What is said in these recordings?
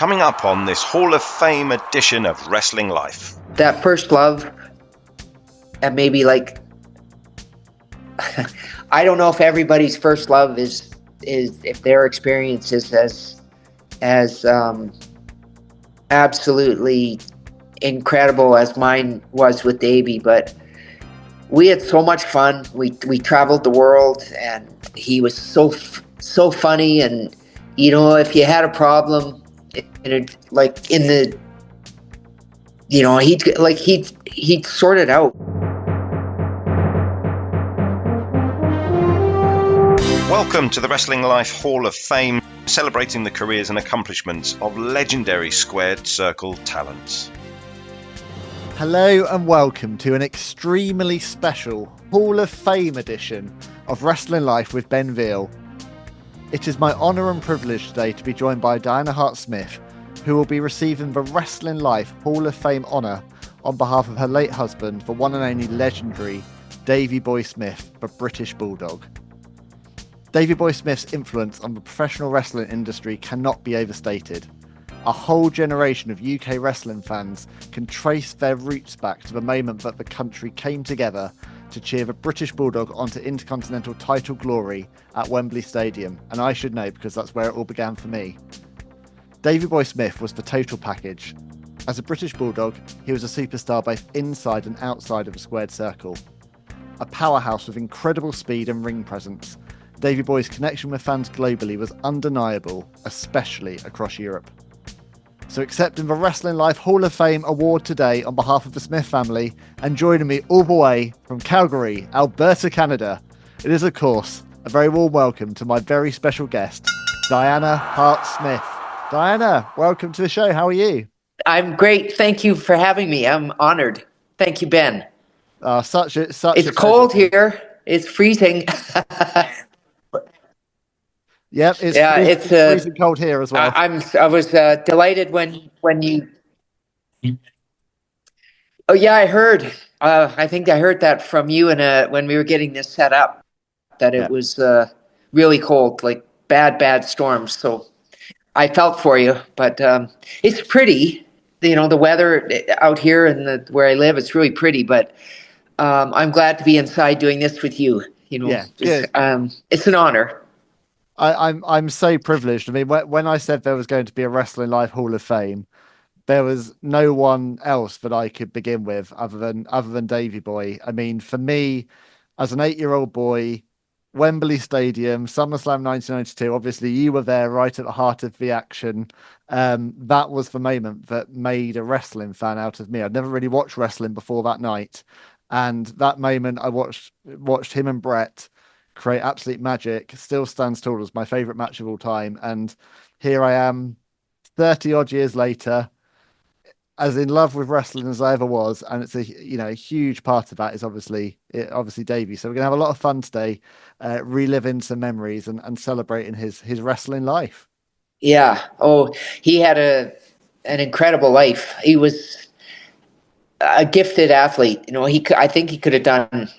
coming up on this Hall of Fame edition of Wrestling Life. That first love, and maybe like, I don't know if everybody's first love is if their experience is as absolutely incredible as mine was with Davey, but we had so much fun. We traveled the world, and he was so funny. And you know, if you had a problem, he'd sort it out. Welcome to the Wrestling Life Hall of Fame, celebrating the careers and accomplishments of legendary squared circle talents. Hello and welcome to an extremely special Hall of Fame edition of Wrestling Life with Ben Veal. It is my honour and privilege today to be joined by Diana Hart Smith, who will be receiving the Wrestling Life Hall of Fame honour on behalf of her late husband, the one and only legendary Davey Boy Smith, the British Bulldog. Davey Boy Smith's influence on the professional wrestling industry cannot be overstated. A whole generation of UK wrestling fans can trace their roots back to the moment that the country came together to cheer the British Bulldog onto intercontinental title glory at Wembley Stadium, and I should know because that's where it all began for me. Davey Boy Smith was the total package. As a British Bulldog, he was a superstar both inside and outside of the squared circle. A powerhouse with incredible speed and ring presence, Davey Boy's connection with fans globally was undeniable, especially across Europe. So accepting the Wrestling Life Hall of Fame award today on behalf of the Smith family, and joining me all the way from Calgary, Alberta, Canada, it is of course a very warm welcome to my very special guest, Diana Hart Smith. Diana, welcome to the show. How are you? I'm great. Thank you for having me. I'm honored. Thank you, Ben. It's cold here. It's freezing. Yep, it's freezing cold here as well. I was delighted when you. Oh yeah, I heard. I think I heard that from you when we were getting this set up, that it was really cold, like bad storms. So I felt for you, but it's pretty. You know, the weather out here and where I live, it's really pretty. But I'm glad to be inside doing this with you. You know, it's an honor. I'm so privileged. I mean, when I said there was going to be a Wrestling Life Hall of Fame, there was no one else that I could begin with other than Davey Boy. I mean, for me, as an 8-year-old boy, Wembley Stadium, Summerslam 1992. Obviously, you were there right at the heart of the action. That was the moment that made a wrestling fan out of me. I'd never really watched wrestling before that night, and that moment I watched him and Brett create absolute magic. Still stands tall as my favorite match of all time, and here I am 30 odd years later, as in love with wrestling as I ever was. And it's a huge part of that is obviously Davey. So we're gonna have a lot of fun today, reliving some memories and celebrating his wrestling life. Yeah. Oh, he had an incredible life. He was a gifted athlete. You know, I think he could have done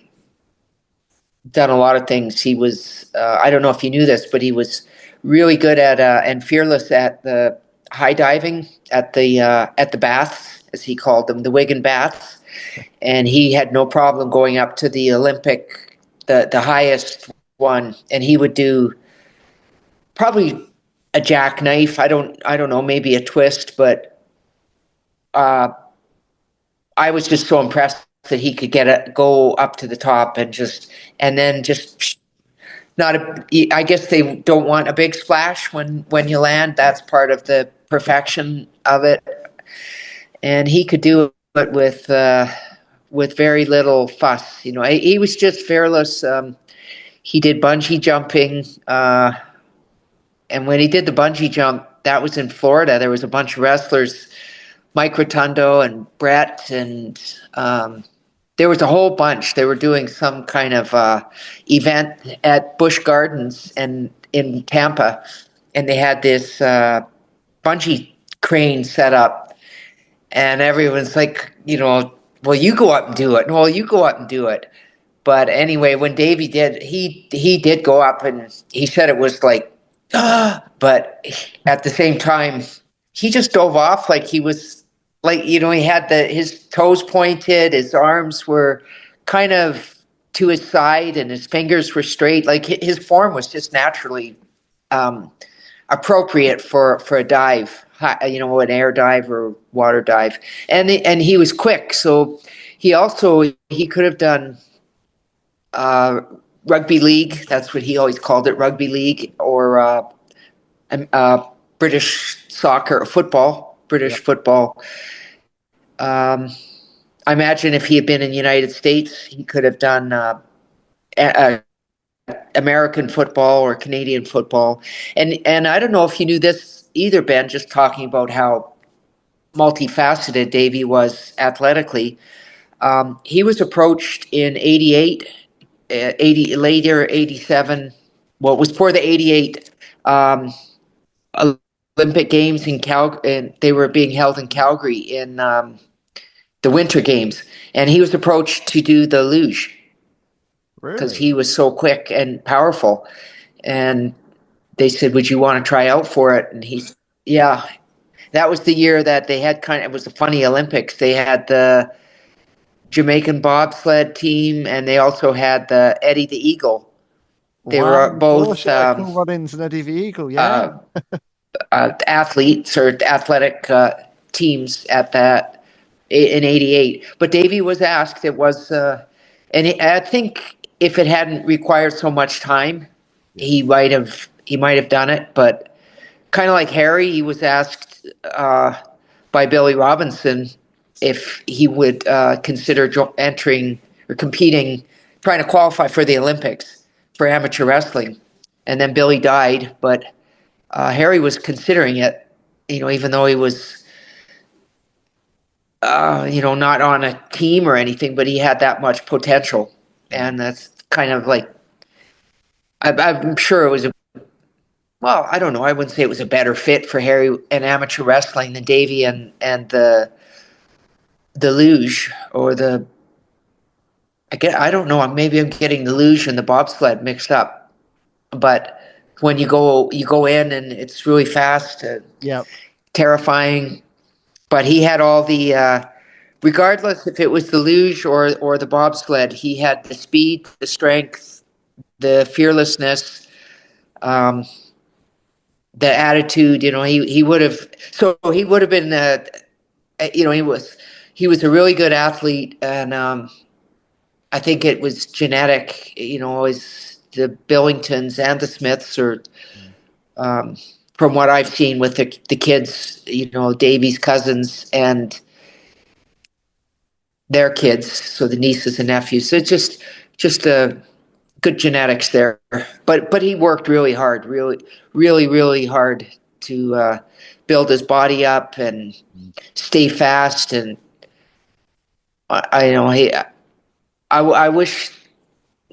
a lot of things. He was, I don't know if you knew this, but he was really good at and fearless at the high diving at the baths, as he called them, the Wigan baths. And he had no problem going up to the Olympic, the highest one. And he would do probably a jackknife. I don't know, maybe a twist, but I was just so impressed that he could go up to the top and then I guess they don't want a big splash when you land. That's part of the perfection of it. And he could do it with very little fuss. You know, he was just fearless. He did bungee jumping. And when he did the bungee jump, that was in Florida. There was a bunch of wrestlers, Mike Rotundo and Brett, and there was a whole bunch. They were doing some kind of event at Busch Gardens and in Tampa, and they had this bungee crane set up, and everyone's like, you know, well, you go up and do it. Well, you go up and do it. But anyway, when Davey did, he did go up, and he said it was like, but at the same time, he just dove off like he was like, you know, he had his toes pointed, his arms were kind of to his side, and his fingers were straight. Like his form was just naturally appropriate for a dive, you know, an air dive or water dive, and he was quick. So he could have done rugby league. That's what he always called it, rugby league, or British soccer, football, British football. I imagine if he had been in the United States, he could have done American football or Canadian football. And I don't know if you knew this either, Ben, just talking about how multifaceted Davey was athletically. He was approached in 88, 80, later 87. Well, it was for the 88 Olympic Games in Calgary, and they were being held in Calgary in the Winter Games. And he was approached to do the luge because he was so quick and powerful. And they said, "Would you want to try out for it?" And yeah, that was the year that they had it was a funny Olympics. They had the Jamaican bobsled team, and they also had the Eddie the Eagle. They were both Cool Runnings and Eddie the Eagle, yeah. Athletes or athletic teams at that in '88. But Davey was asked. It was, and I think if it hadn't required so much time, he might have done it. But kind of like Harry, he was asked by Billy Robinson if he would consider entering or competing, trying to qualify for the Olympics for amateur wrestling. And then Billy died, but Harry was considering it, you know, even though he was, you know, not on a team or anything, but he had that much potential. And that's kind of like, I'm sure it was well, I don't know. I wouldn't say it was a better fit for Harry in amateur wrestling than Davey and the luge or I don't know. Maybe I'm getting the luge and the bobsled mixed up, but when you go in and it's really fast, terrifying. But he had all the, regardless if it was the luge or the bobsled, he had the speed, the strength, the fearlessness, the attitude. You know, he would have been, you know, he was a really good athlete, and I think it was genetic. You know, always the Billingtons and the Smiths, or from what I've seen with the kids, you know, Davey's cousins and their kids, so the nieces and nephews. So it's just a good genetics there. But he worked really hard, really hard to build his body up and stay fast. And I wish,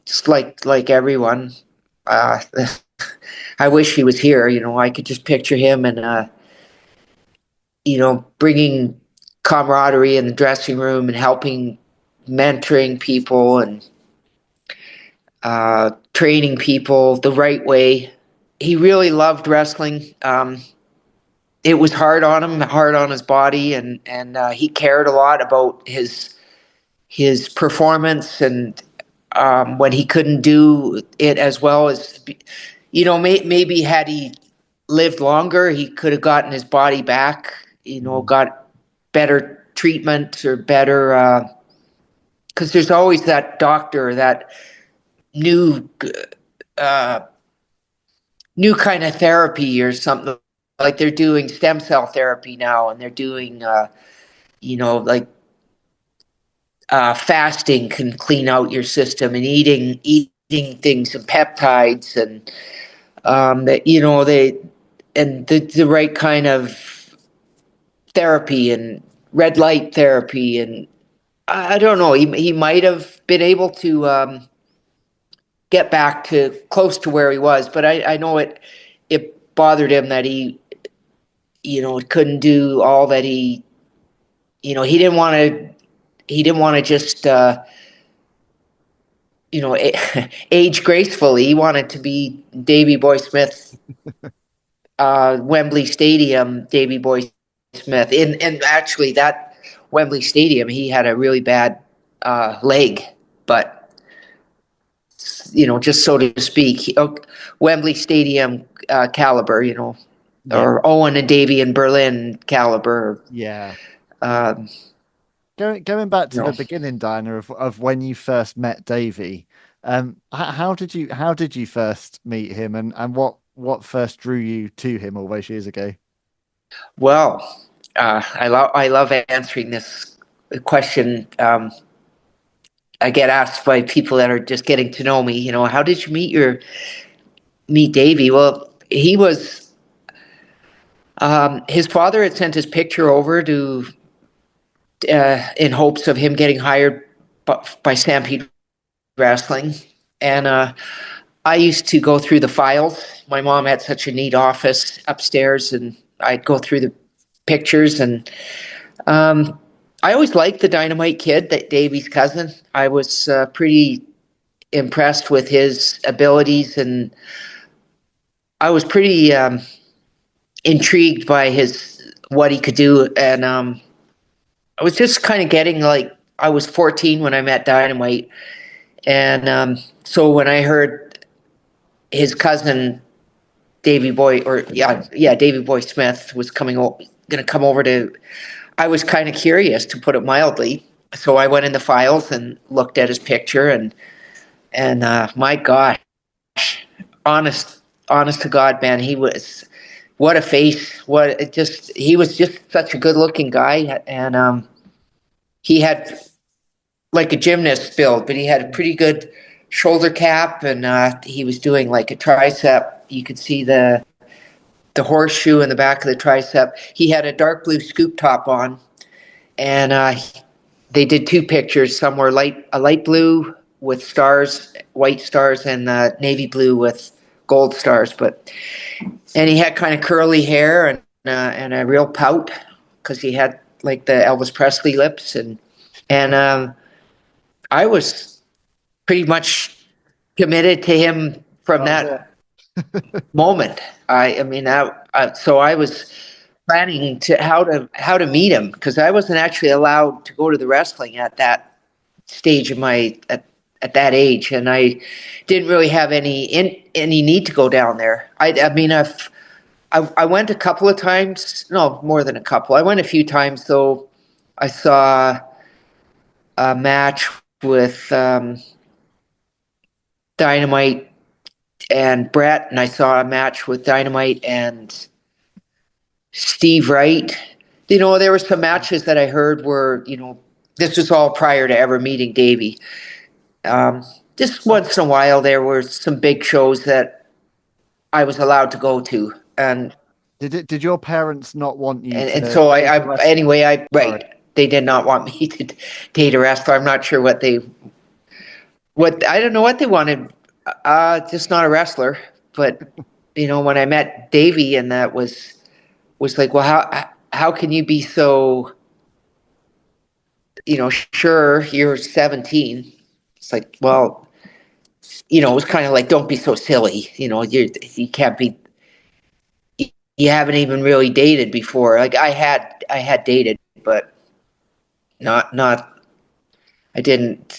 just like everyone, I wish he was here. You know, I could just picture him and you know, bringing camaraderie in the dressing room and helping, mentoring people and training people the right way. He really loved wrestling. It was hard on him, hard on his body, and he cared a lot about his performance, and when he couldn't do it as well as, you know, maybe had he lived longer, he could have gotten his body back, you know, got better treatment or better, because there's always that doctor, that new kind of therapy or something, like they're doing stem cell therapy now, and they're doing, you know, like fasting can clean out your system, and eating things and peptides, and that, you know, the right kind of therapy and red light therapy. And I don't know, he might have been able to get back to close to where he was, but I know it bothered him that he, you know, couldn't do all that he, you know, he didn't want to just you know, age gracefully. He wanted to be Davey Boy Smith, Wembley Stadium Davey Boy Smith. And actually, that Wembley Stadium, he had a really bad leg, but just so to speak, Wembley Stadium caliber, or Owen and Davey in Berlin caliber. Yeah. Um, Going back to the beginning, Dinah, of when you first met Davey, how did you first meet him, and what first drew you to him all those years ago? Well, I love answering this question. I get asked by people that are just getting to know me. How did you meet Davey? Well, he was his father had sent his picture over to in hopes of him getting hired by Stampede Wrestling, and I used to go through the files. My mom had such a neat office upstairs, and I'd go through the pictures, and I always liked the Dynamite Kid, that Davey's cousin. I was pretty impressed with his abilities, and I was pretty intrigued by what he could do. And I was just kind of getting I was 14 when I met Dynamite, and so when I heard his cousin Davey Boy, Davey Boy Smith was going to come over to. I was kind of curious, to put it mildly. So I went in the files and looked at his picture, and my gosh, honest to God, man, what a face! He was just such a good looking guy, and he had like a gymnast build, but he had a pretty good shoulder cap, and he was doing like a tricep. You could see the horseshoe in the back of the tricep. He had a dark blue scoop top on, and they did two pictures. Some were a light blue with stars, white stars, and navy blue with gold stars. And he had kind of curly hair and a real pout, because he had like the Elvis Presley lips, and I was pretty much committed to him from that moment. So I was planning how to meet him, because I wasn't actually allowed to go to the wrestling at that stage of at that age, and I didn't really have any need to go down there. I went a couple of times, no, more than a couple. I went a few times, though. I saw a match with Dynamite and Brett, and I saw a match with Dynamite and Steve Wright. There were some matches that I heard were, this was all prior to ever meeting Davey. Just once in a while, there were some big shows that I was allowed to go to. And did your parents not want you? And so right. They did not want me to date a wrestler. I'm not sure I don't know what they wanted. Just not a wrestler. But when I met Davey, and that was like, well, how can you be so, sure, you're 17. It's like, well, it was kind of like, don't be so silly. You can't be. You haven't even really dated before. Like I had dated, but not. I didn't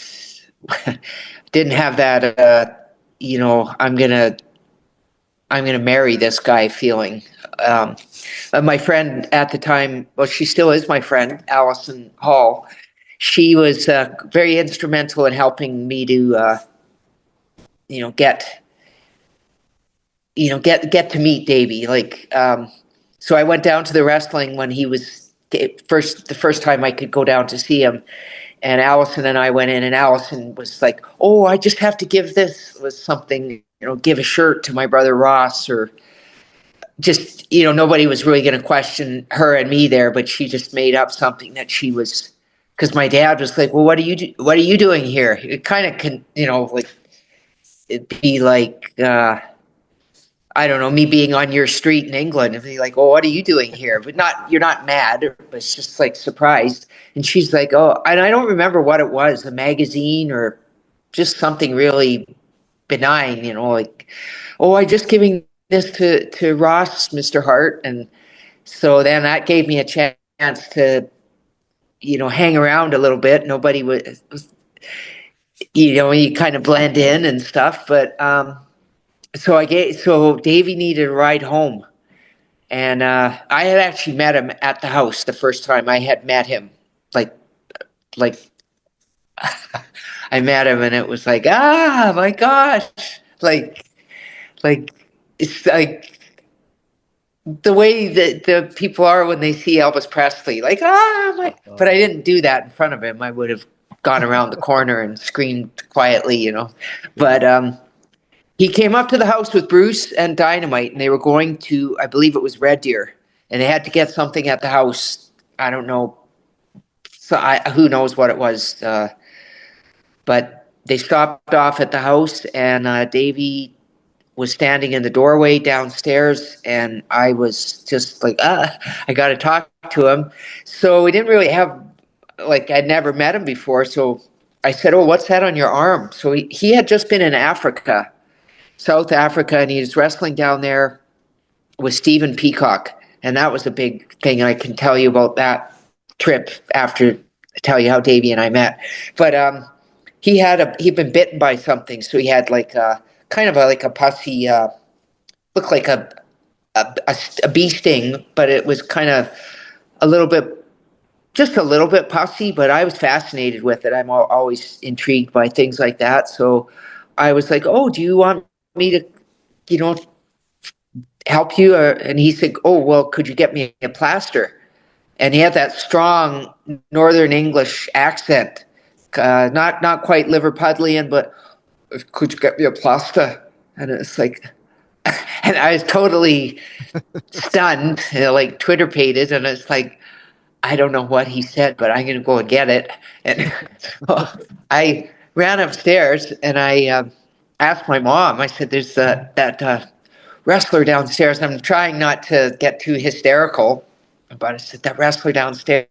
have that. I'm gonna marry this guy feeling. My friend at the time, well, she still is my friend, Allison Hall. She was very instrumental in helping me to, get to meet Davey. So I went down to the wrestling when he was the first time I could go down to see him. And Allison and I went in, and Allison was like, "Oh, I just have to give something, give a shirt to my brother Ross," or just, nobody was really going to question her and me there, but she just made up something that she was, because my dad was like, "Well, what are you doing here?" It kind of can, it'd be like, I don't know, me being on your street in England and be like, "Oh, what are you doing here?" But you're not mad, but it's just like surprised. And she's like, "Oh," and I don't remember what it was, a magazine or just something really benign, like, "Oh, I'm just giving this to Ross, Mr. Hart." And So then that gave me a chance to, hang around a little bit. Nobody was you kind of blend in and stuff. But so Davey needed a ride home. And I had actually met him at the house the first time I had met him. Like I met him, and it was like, my gosh, like it's like the way that the people are when they see Elvis Presley, like, my. But I didn't do that in front of him. I would have gone around the corner and screamed quietly. But he came up to the house with Bruce and Dynamite, and they were going to, I believe it was Red Deer, and they had to get something at the house. I don't know. So who knows what it was. But they stopped off at the house, and Davey was standing in the doorway downstairs, and I was just like, I got to talk to him. So we didn't really have, I'd never met him before. So I said, oh, what's that on your arm? So he had just been in Africa, South Africa, and he was wrestling down there with Stephen Peacock. And that was a big thing. I can tell you about that trip after I tell you how Davey and I met. But he'd been bitten by something. So he had kind of like a pussy, looked like a bee sting, but it was kind of just a little bit pussy, but I was fascinated with it. I'm always intrigued by things like that. So I was like, oh, do you want me to, help you? And he said, oh, well, could you get me a plaster? And he had that strong Northern English accent, not quite Liverpudlian, but could you get me a plaster? And it's like, and I was totally stunned, like Twitter-pated, and it's like, I don't know what he said, but I'm going to go and get it. And so I ran upstairs, and I asked my mom. I said, there's that wrestler downstairs. I'm trying not to get too hysterical, but I said, that wrestler downstairs,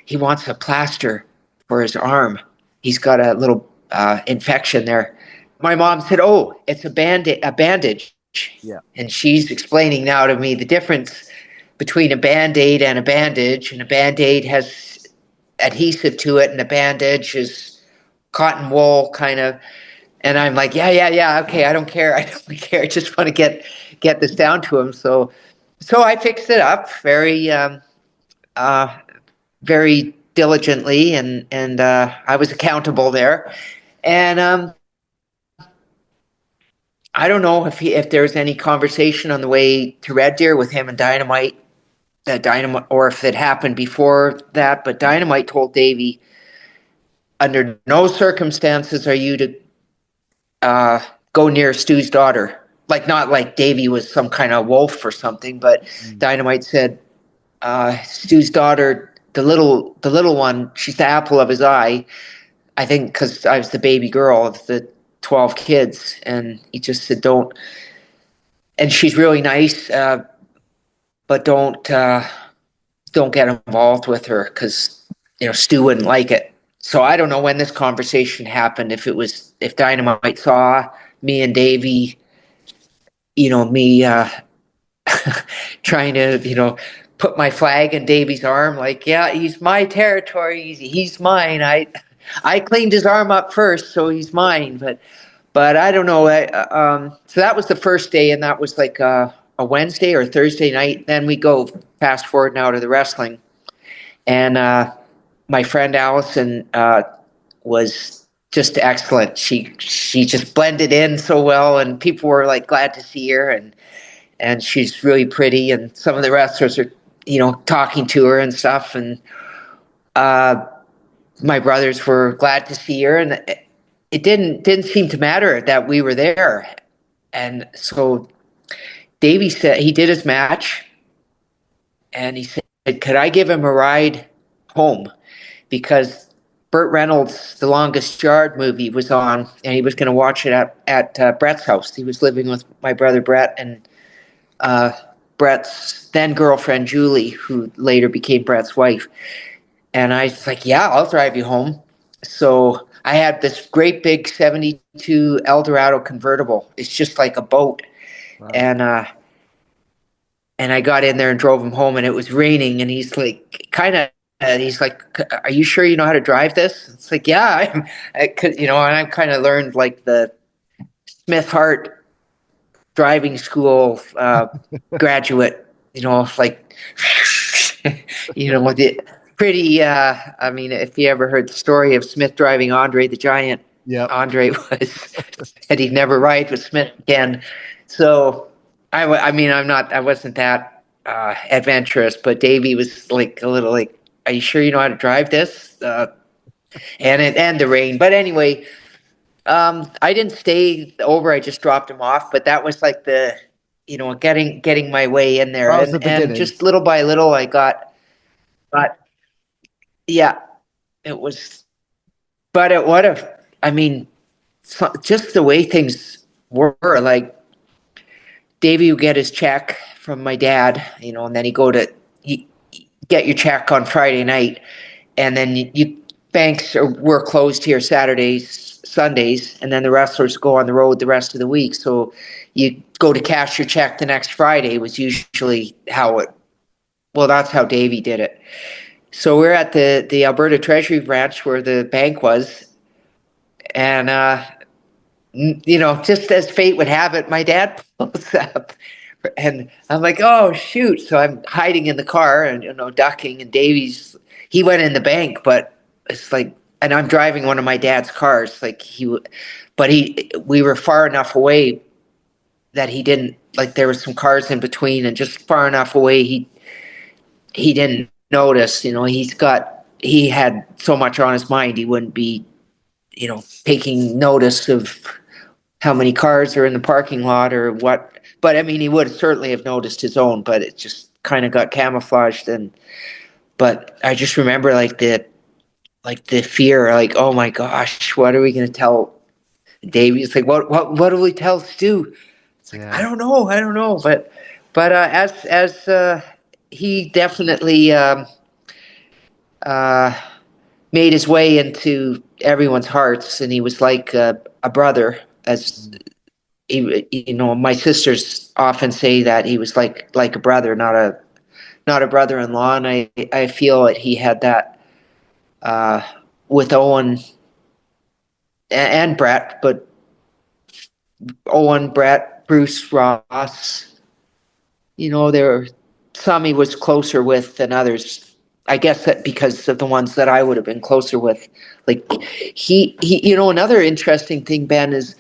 he wants a plaster for his arm. He's got a little infection there. My mom said, oh, it's a bandage. Yeah. And she's explaining now to me the difference between a Band-Aid and a bandage. And a Band-Aid has adhesive to it, and a bandage is cotton wool kind of. And I'm like, yeah, okay, I don't care. I just want to get this down to him. So I fixed it up very very diligently, and I was accountable there. And I don't know if there was any conversation on the way to Red Deer with him and Dynamite, or if it happened before that. But Dynamite told Davey, under no circumstances are you to go near Stu's daughter. Like, not like Davey was some kind of wolf or something, but Dynamite said, Stu's daughter, the little one, she's the apple of his eye. I think because I was the baby girl of the 12 kids, and he just said, don't. And she's really nice, but don't get involved with her, because Stu wouldn't like it. So I don't know when this conversation happened. If Dynamite saw me and Davey, me trying to put my flag in Davey's arm, like, yeah, he's my territory, he's mine. I cleaned his arm up first, so he's mine. But I don't know. So that was the first day, and that was like a Wednesday or Thursday night. Then we go fast forward now to the wrestling, and my friend Allison was just excellent. She just blended in so well, and people were like glad to see her, and she's really pretty, and some of the wrestlers are talking to her and stuff, and my brothers were glad to see her, and it didn't seem to matter that we were there. And so Davey said he did his match, and he said, could I give him a ride home? Because Burt Reynolds' The Longest Yard movie was on, and he was going to watch it at Brett's house. He was living with my brother Brett and Brett's then girlfriend Julie, who later became Brett's wife. And I was like, yeah, I'll drive you home. So I had this great big 72 Eldorado convertible. It's just like a boat. Wow. and I got in there and drove him home, and it was raining, and he's like, he's like, "Are you sure you know how to drive this?" It's like, "Yeah, and I've kind of learned like the Smith Hart driving school graduate, like, with the pretty. I mean, if you ever heard the story of Smith driving Andre the Giant, Andre said he'd never ride with Smith again. So, I wasn't that adventurous, but Davey was like a little like, "Are you sure you know how to drive this?" And the rain. But anyway, I didn't stay over. I just dropped him off. But that was like getting my way in there, That was the and beginning. just little by little, I got. Yeah, it was. But it would have. I mean, just the way things were, like Davey would get his check from my dad, and then you get your check on Friday night, and then banks were closed here Saturdays, Sundays, and then the wrestlers go on the road the rest of the week. So you go to cash your check the next Friday was usually that's how Davey did it. So we're at the Alberta Treasury branch where the bank was, and just as fate would have it, my dad pulls up, and I'm like, "Oh shoot!" So I'm hiding in the car and ducking, and he went in the bank, but it's like, and I'm driving one of my dad's cars, like we were far enough away that he didn't, like, there were some cars in between, and just far enough away he didn't notice. He had so much on his mind, he wouldn't be taking notice of how many cars are in the parking lot or what. But I mean, he would certainly have noticed his own, but it just kind of got camouflaged. But I just remember like the fear, like, oh my gosh, what are we going to tell Davey? It's like, what do we tell Stu? It's like, I don't know. But as he definitely made his way into everyone's hearts, and he was like a brother. As my sisters often say that he was like a brother, not a brother-in-law, and I feel that he had that with Owen and Brett, but Owen, Brett, Bruce, Ross. There were some he was closer with than others. I guess that because of the ones that I would have been closer with. Like he another interesting thing, Ben, is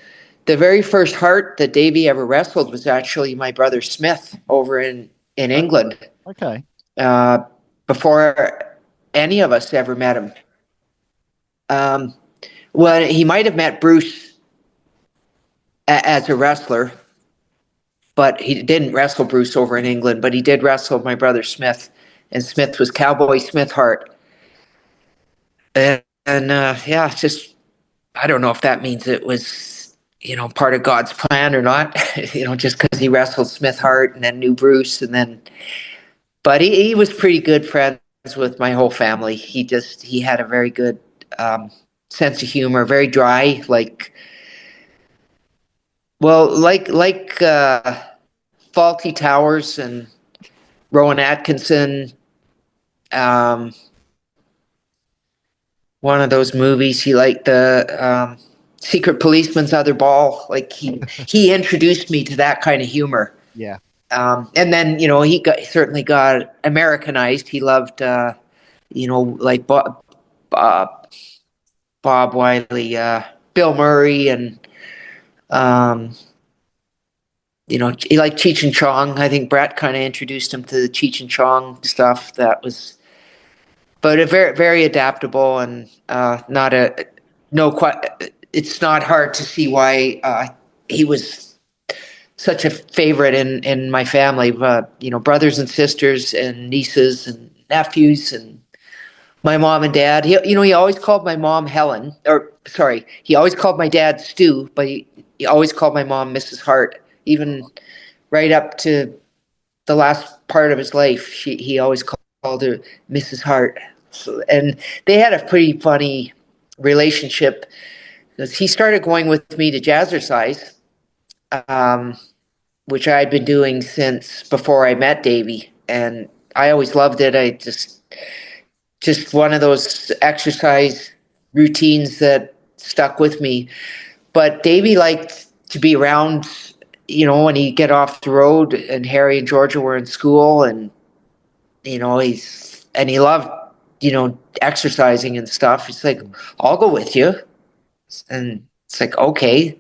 the very first Hart that Davey ever wrestled was actually my brother Smith over in England. Okay. Before any of us ever met him. Well, he might have met Bruce as a wrestler, but he didn't wrestle Bruce over in England, but he did wrestle my brother Smith, and Smith was Cowboy Smith Hart. And just, I don't know if that means it was, part of God's plan or not, just because he wrestled Smith Hart and then knew Bruce, but he was pretty good friends with my whole family. He had a very good sense of humor, very dry, like Faulty Towers and Rowan Atkinson. One of those movies, he liked the Secret Policeman's Other Ball. Like he introduced me to that kind of humor. Yeah. And then he certainly got Americanized. He loved like Bob Wiley, Bill Murray, and he liked Cheech and Chong. I think Brett kind of introduced him to the Cheech and Chong stuff. That was, but a very, very adaptable, and it's not hard to see why he was such a favorite in my family. Brothers and sisters and nieces and nephews and my mom and dad. He always called my mom Helen, or sorry, he always called my dad Stu, but he always called my mom Mrs. Hart, even right up to the last part of his life. He always called her Mrs. Hart. So, and they had a pretty funny relationship because he started going with me to Jazzercise. which I'd been doing since before I met Davey, and I always loved it. I just one of those exercise routines that stuck with me. But Davey liked to be around, when he'd get off the road and Harry and Georgia were in school, and he loved, exercising and stuff. He's like, I'll go with you. And it's like, okay.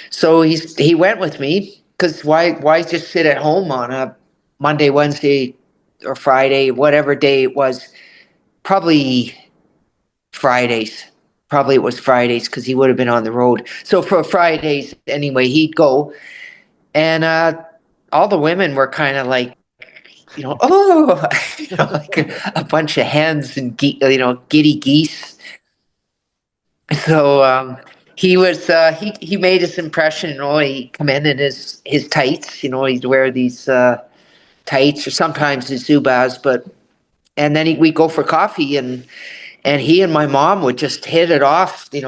So he went with me, because why just sit at home on a Monday, Wednesday, or Friday, whatever day it was. Probably Fridays. Probably it was Fridays, because he would have been on the road. So for Fridays, anyway, he'd go. And all the women were kind of like, oh, like a bunch of hens and, giddy geese. So he was, he made his impression. He'd come in his tights. He'd wear these tights, or sometimes his Zubaz. And then we'd go for coffee, and he and my mom would just hit it off. They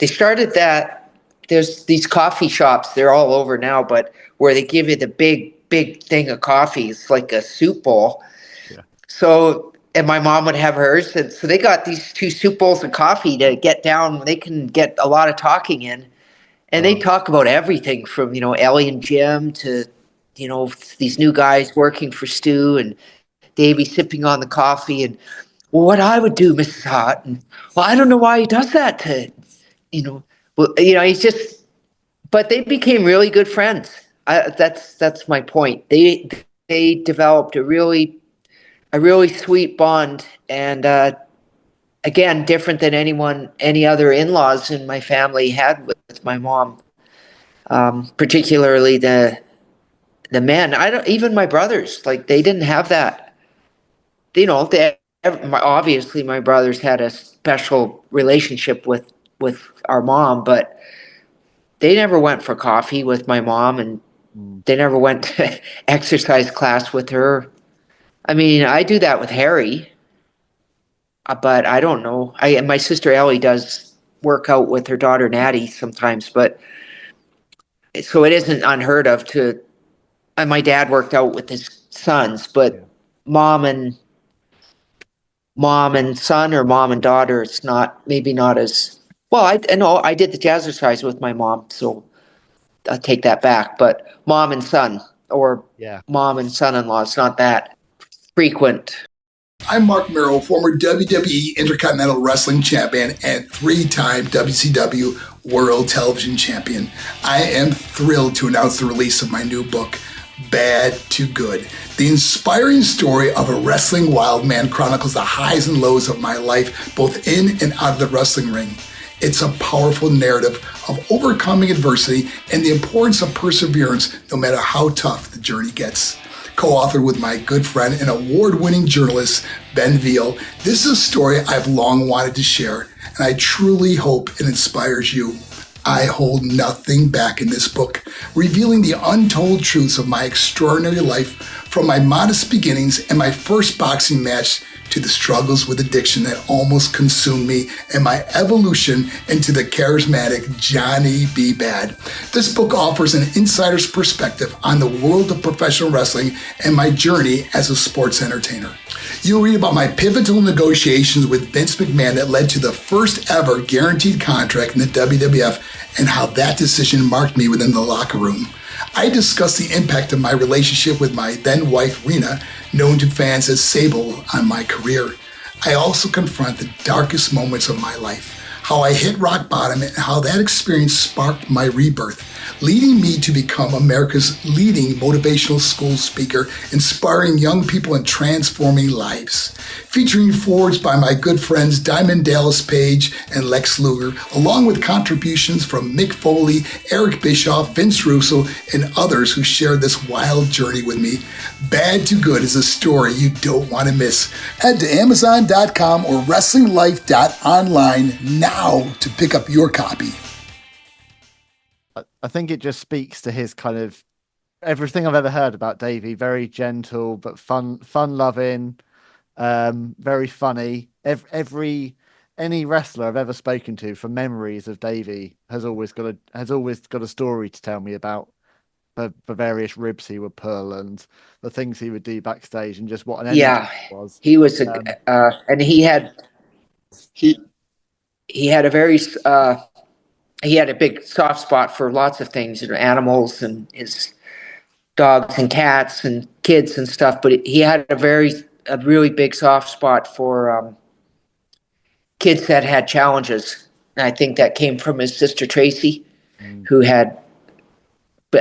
started that. There's these coffee shops. They're all over now, but where they give you the big thing of coffee. It's like a soup bowl. Yeah. So, and my mom would have hers. And so they got these 2 soup bowls of coffee to get down. They can get a lot of talking in. And they talk about everything from, Ellie and Jim to, these new guys working for Stu, and Davey sipping on the coffee, and, well, what I would do, Mrs. Hart, and, well, I don't know why he does that to, he's just, but they became really good friends. That's my point. They developed a really sweet bond, and again, different than any other in-laws in my family had with my mom, particularly the men. Even my brothers, like, they didn't have that. Obviously my brothers had a special relationship with our mom, but they never went for coffee with my mom, and they never went to exercise class with her. I mean, I do that with Harry, but I don't know. And my sister Ellie does work out with her daughter Natty sometimes, but so it isn't unheard of to. And my dad worked out with his sons, but mom and son, or mom and daughter, it's maybe not as well. I know I did the jazzercise with my mom, so I'll take that back. But mom and son, or mom and son-in-law, it's not that frequent. I'm Mark Merrill, former WWE Intercontinental Wrestling Champion and 3-time WCW World Television Champion. I am thrilled to announce the release of my new book, Bad to Good. The inspiring story of a wrestling wild man chronicles the highs and lows of my life, both in and out of the wrestling ring. It's a powerful narrative of overcoming adversity and the importance of perseverance, no matter how tough the journey gets. Co-authored with my good friend and award-winning journalist, Ben Veal, this is a story I've long wanted to share, and I truly hope it inspires you. I hold nothing back in this book, revealing the untold truths of my extraordinary life, from my modest beginnings and my first boxing match to the struggles with addiction that almost consumed me, and my evolution into the charismatic Johnny B. Bad. This book offers an insider's perspective on the world of professional wrestling and my journey as a sports entertainer. You'll read about my pivotal negotiations with Vince McMahon that led to the first ever guaranteed contract in the WWF, and how that decision marked me within the locker room. I discuss the impact of my relationship with my then wife, Rena, known to fans as Sable, on my career. I also confront the darkest moments of my life, how I hit rock bottom, and how that experience sparked my rebirth, leading me to become America's leading motivational school speaker, inspiring young people and transforming lives. Featuring forwards by my good friends Diamond Dallas Page and Lex Luger, along with contributions from Mick Foley, Eric Bischoff, Vince Russo, and others who shared this wild journey with me. Bad to Good is a story you don't want to miss. Head to Amazon.com or WrestlingLife.online now to pick up your copy. I think it just speaks to his kind of everything I've ever heard about Davey. Very gentle, but fun-loving, very funny. Any wrestler I've ever spoken to from memories of Davey has always got a story to tell me about for various ribs he would pull and the things he would do backstage and just what an energy Yeah, was. he was and he he had a very he had a big soft spot for lots of things, animals and his dogs and cats and kids and stuff. But he had a really big soft spot for kids that had challenges. And I think that came from his sister Tracy, who had,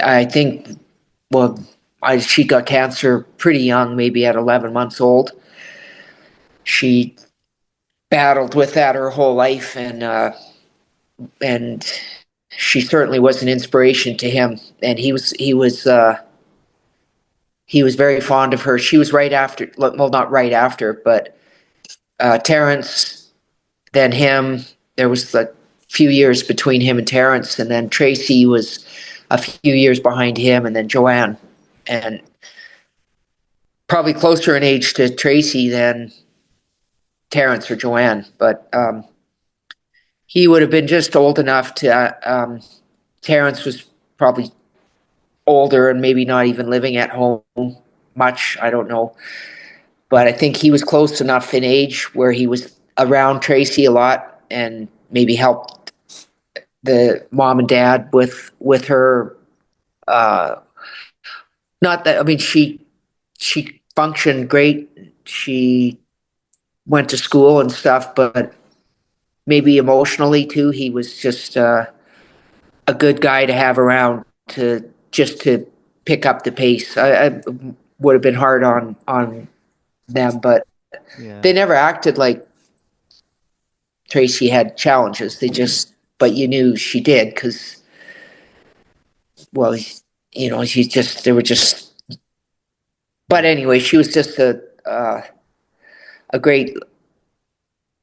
I think, well, she got cancer pretty young, maybe at 11 months old. She battled with that her whole life, and she certainly was an inspiration to him. And he was very fond of her. She was right after, well, not right after, but Terrence, then him. There was a few years between him and Terrence, and then Tracy was a few years behind him, and then Joanne, and probably closer in age to Tracy than Terrence or Joanne. But he would have been just old enough to. Terrence was probably older and maybe not even living at home much. I don't know. But I think he was close enough in age where he was around Tracy a lot and maybe helped the mom and dad with her. Not that, I mean, she functioned great. She went to school and stuff, but maybe emotionally too, he was just a good guy to have around to pick up the pace. I would have been hard on them, but they never acted like Tracy had challenges. But you knew she did because, well, they were just. But anyway, she was just a great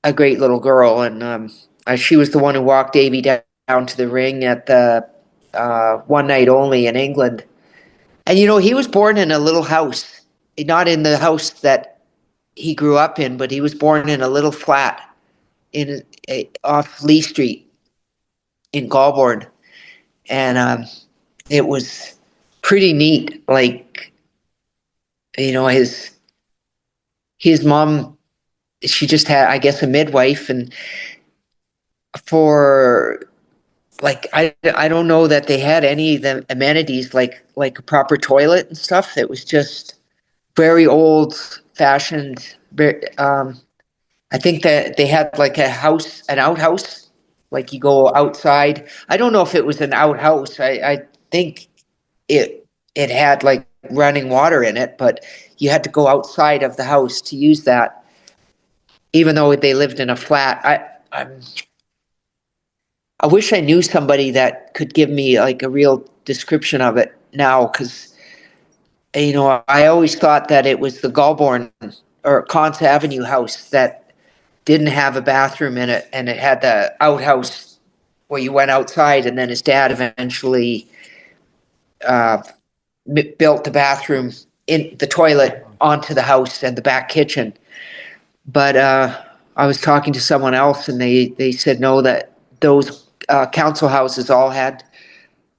little girl, and she was the one who walked Davey down to the ring at the one night only in England. And he was born in a little house, not in the house that he grew up in, but he was born in a little flat off Lee Street in Galbourne, and it was pretty neat. Like, his mom, she just had, I guess, a midwife, and for like I don't know that they had any of the amenities like a proper toilet and stuff. It was just very old fashioned. I think that they had like an outhouse, like you go outside. I don't know if it was an outhouse. I think it had like running water in it, but you had to go outside of the house to use that, even though they lived in a flat. I wish I knew somebody that could give me like a real description of it now, because I always thought that it was the Galbourne or Conce Avenue house that didn't have a bathroom in it, and it had the outhouse where you went outside, and then his dad eventually built the bathroom in the toilet onto the house and the back kitchen. But I was talking to someone else, and they said no, that those council houses all had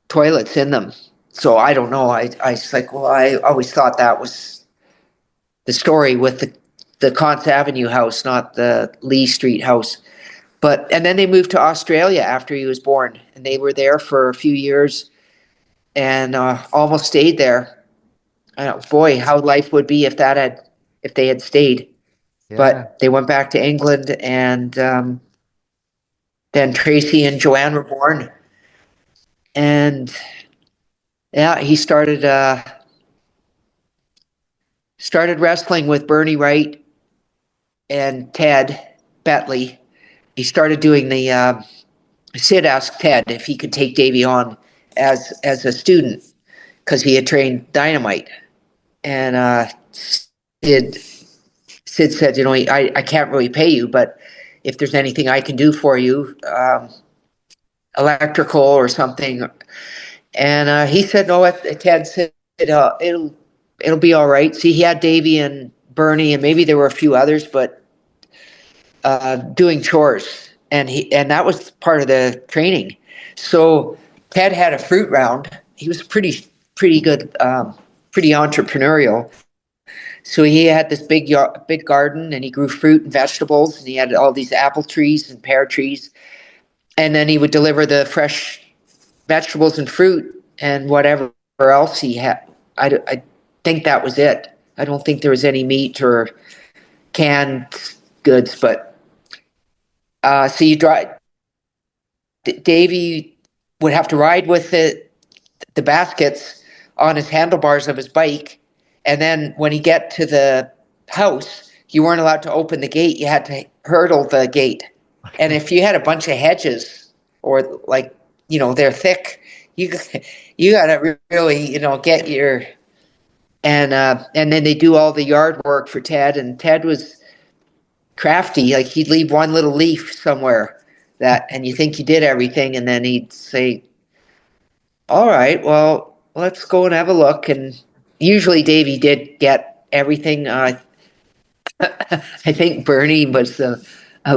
toilets in them. So I don't know. I was like, well, I always thought that was the story with the Conce Avenue house, not the Lee Street house. And then they moved to Australia after he was born, and they were there for a few years and almost stayed there. Boy, how life would be if they had stayed. Yeah. But they went back to England, and then Tracy and Joanne were born. And yeah, he started wrestling with Bernie Wright and Ted Betley. He started doing the Sid asked Ted if he could take Davey on as a student because he had trained Dynamite. And Sid said, I can't really pay you, but if there's anything I can do for you, electrical or something. And he said, no, Ted said, it'll be all right. See, he had Davey and Bernie, and maybe there were a few others, but doing chores. And that was part of the training. So Ted had a fruit round. He was a pretty pretty good, pretty entrepreneurial. So he had this big garden, and he grew fruit and vegetables, and he had all these apple trees and pear trees. And then he would deliver the fresh vegetables and fruit and whatever else he had. I think that was it. I don't think there was any meat or canned goods, but so you drive. Davey would have to ride with the baskets on his handlebars of his bike, and then when he get to the house, you weren't allowed to open the gate. You had to hurdle the gate, and if you had a bunch of hedges or like they're thick, you got to really get your and then they do all the yard work for Ted, and Ted was crafty. Like he'd leave one little leaf somewhere and you think you did everything, and then he'd say, all right, well, let's go and have a look. And usually Davey did get everything. I think Bernie was a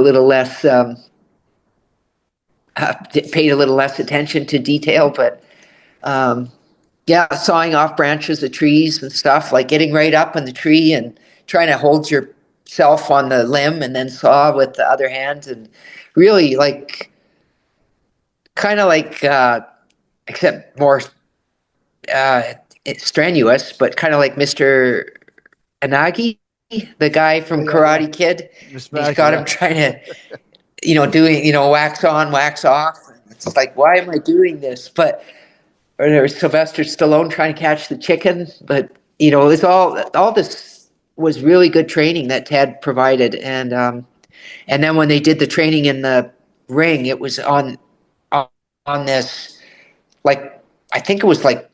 little less, paid a little less attention to detail, but yeah, sawing off branches of trees and stuff, like getting right up on the tree and trying to hold yourself on the limb and then saw with the other hand, and really like kind of like except more strenuous, but kind of like Mr. Anagi, the guy from Karate Kid. He's got him trying to, doing, wax on, wax off. It's like, why am I doing this? But or there was Sylvester Stallone trying to catch the chicken. But it was all this was really good training that Ted provided, and then when they did the training in the ring, it was on this, like, I think it was like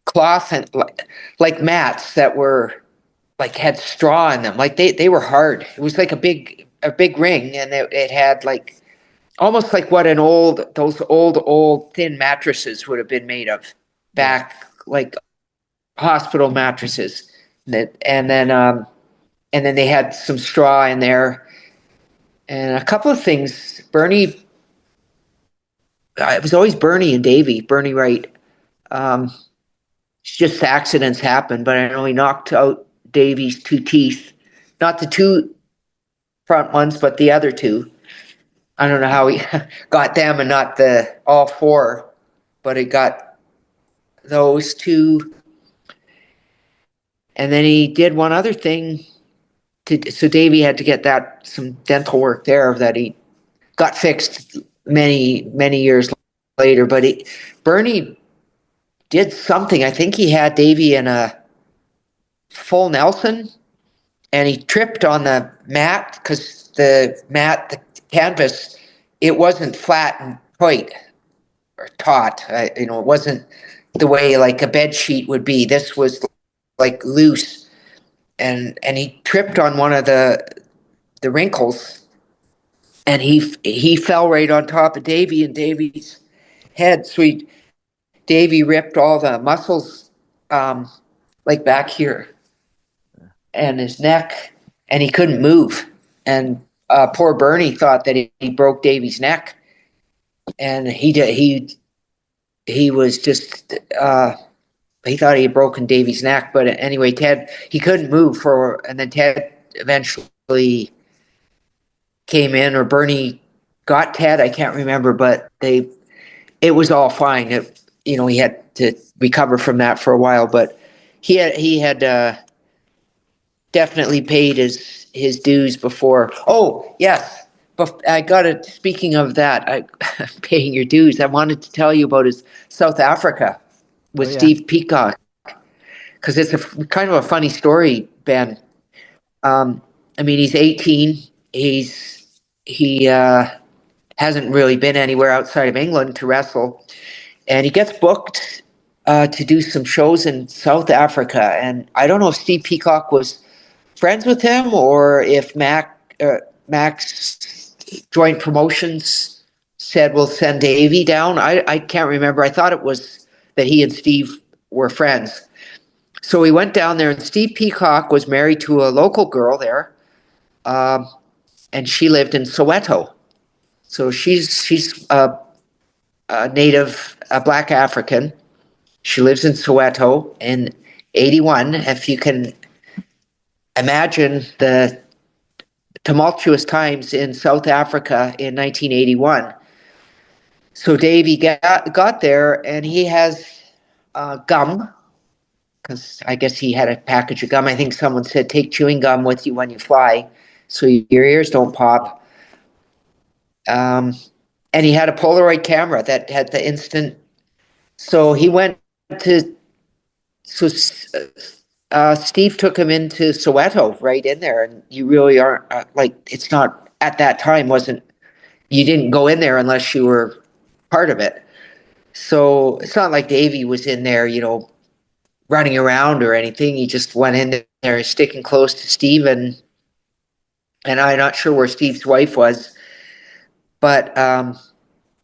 cloth and like mats that were like had straw in them. Like they were hard. It was like a big ring, and it had like almost like what those old thin mattresses would have been made of back, like hospital mattresses. And then they had some straw in there and a couple of things. Bernie, it was always Bernie and Davey, Bernie Wright. Just accidents happen, but I know he knocked out Davey's 2 teeth, not the 2 front ones, but the other 2. I don't know how he got them and not all 4, but he got those 2. And then he did one other thing. So Davey had to get some dental work there that he got fixed many, many years later. But Bernie did something. I think he had Davey in a full Nelson, and he tripped on the mat because the canvas, it wasn't flat and tight or taut. It wasn't the way like a bed sheet would be. This was like loose, and he tripped on one of the wrinkles, and he fell right on top of Davey and Davey's head. So Davey ripped all the muscles, like back here, and his neck, and he couldn't move. And poor Bernie thought that he broke Davey's neck, and he was just he thought he had broken Davey's neck. But anyway, Ted, he couldn't move and then Ted eventually came in, or Bernie got Ted, I can't remember, but it was all fine. He had to recover from that for a while, but he had definitely paid his dues before. Oh yes, but I got it. Speaking of that, paying your dues, I wanted to tell you about his South Africa with Steve Peacock, because it's kind of a funny story, Ben. I mean, he's 18. He hasn't really been anywhere outside of England to wrestle, and he gets booked to do some shows in South Africa. And I don't know if Steve Peacock was friends with him or if Max Joint Promotions said, we'll send Davey down. I can't remember. I thought it was that he and Steve were friends. So we went down there, and Steve Peacock was married to a local girl there, and she lived in Soweto. So she's a native, a black African. She lives in Soweto in 81. If you can imagine the tumultuous times in South Africa in 1981. So Davey got there, and he has gum, because I guess he had a package of gum. I think someone said, take chewing gum with you when you fly so your ears don't pop. And he had a Polaroid camera that had the instant. So he went to, so Steve took him into Soweto right in there. And you really aren't, it's not, at that time, you didn't go in there unless you were part of it. So it's not like Davey was in there, running around or anything. He just went in there sticking close to Steve, and I'm not sure where Steve's wife was, but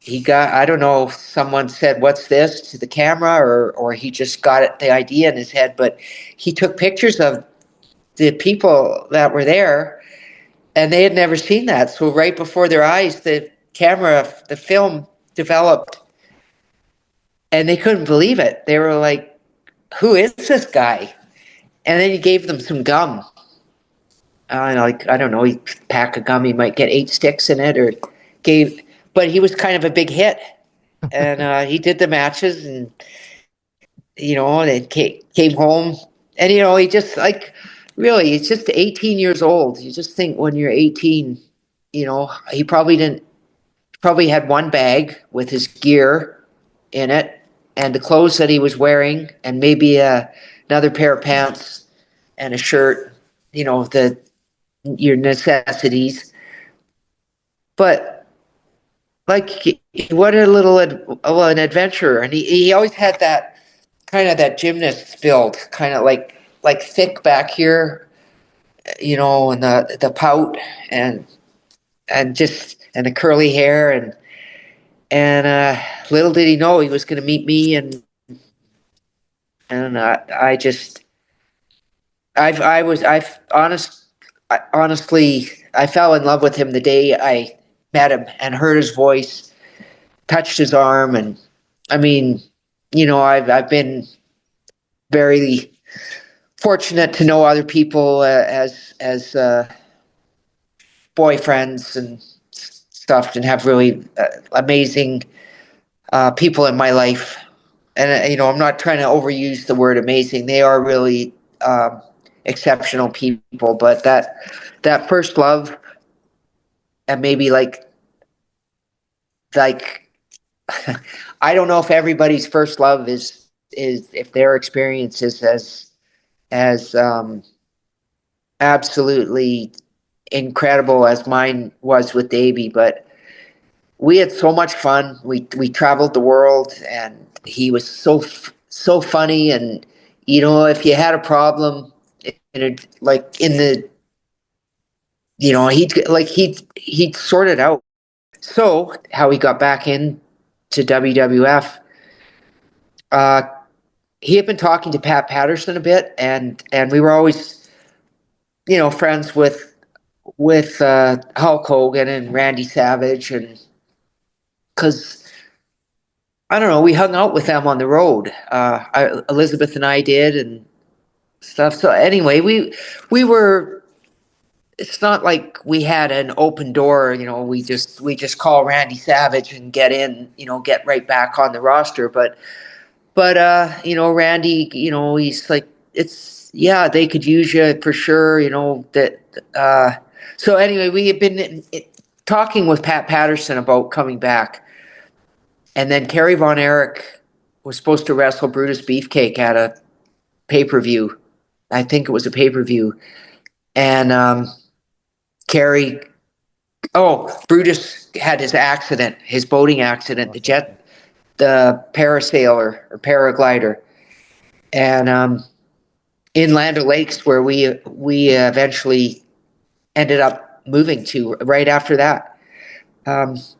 he got, I don't know if someone said, what's this, to the camera, or he just got the idea in his head, but he took pictures of the people that were there, and they had never seen that. So right before their eyes, the film developed, and they couldn't believe it. They were like, who is this guy? And then he gave them some gum. I don't know, he pack of gum, he might get 8 sticks in it, but he was kind of a big hit. And he did the matches, and, and came home. And, he just, really, he's just 18 years old. You just think when you're 18, he probably had one bag with his gear in it, and the clothes that he was wearing, and maybe another pair of pants and a shirt, your necessities. But what a little an adventure. And he always had that kind of that gymnast build, kind of like thick back here, and the pout, and the curly hair, and little did he know he was going to meet me, and honestly, I fell in love with him the day I met him and heard his voice, touched his arm, and I mean, I've been very fortunate to know other people as boyfriends and stuff, and have really amazing people in my life. And I'm not trying to overuse the word amazing. They are really exceptional people. But that first love, and maybe like I don't know if everybody's first love is if their experience is as absolutely incredible as mine was with Davey, but we had so much fun. We traveled the world, and he was so funny. And if you had a problem, he'd sort it out. So how he got back into WWF, he had been talking to Pat Patterson a bit, and we were always, friends with Hulk Hogan and Randy Savage, and because I don't know, we hung out with them on the road. Elizabeth and I did, and stuff. So anyway, we were. It's not like we had an open door. We just call Randy Savage and get in. Get right back on the roster. But Randy, he's like, they could use you for sure. That. So anyway, we had been talking with Pat Patterson about coming back. And then Kerry Von Erich was supposed to wrestle Brutus Beefcake at a pay-per-view. I think it was a pay-per-view. And Brutus had his accident, his boating accident, the parasailer or paraglider. And in Land O'Lakes, where we eventually ended up moving to right after that.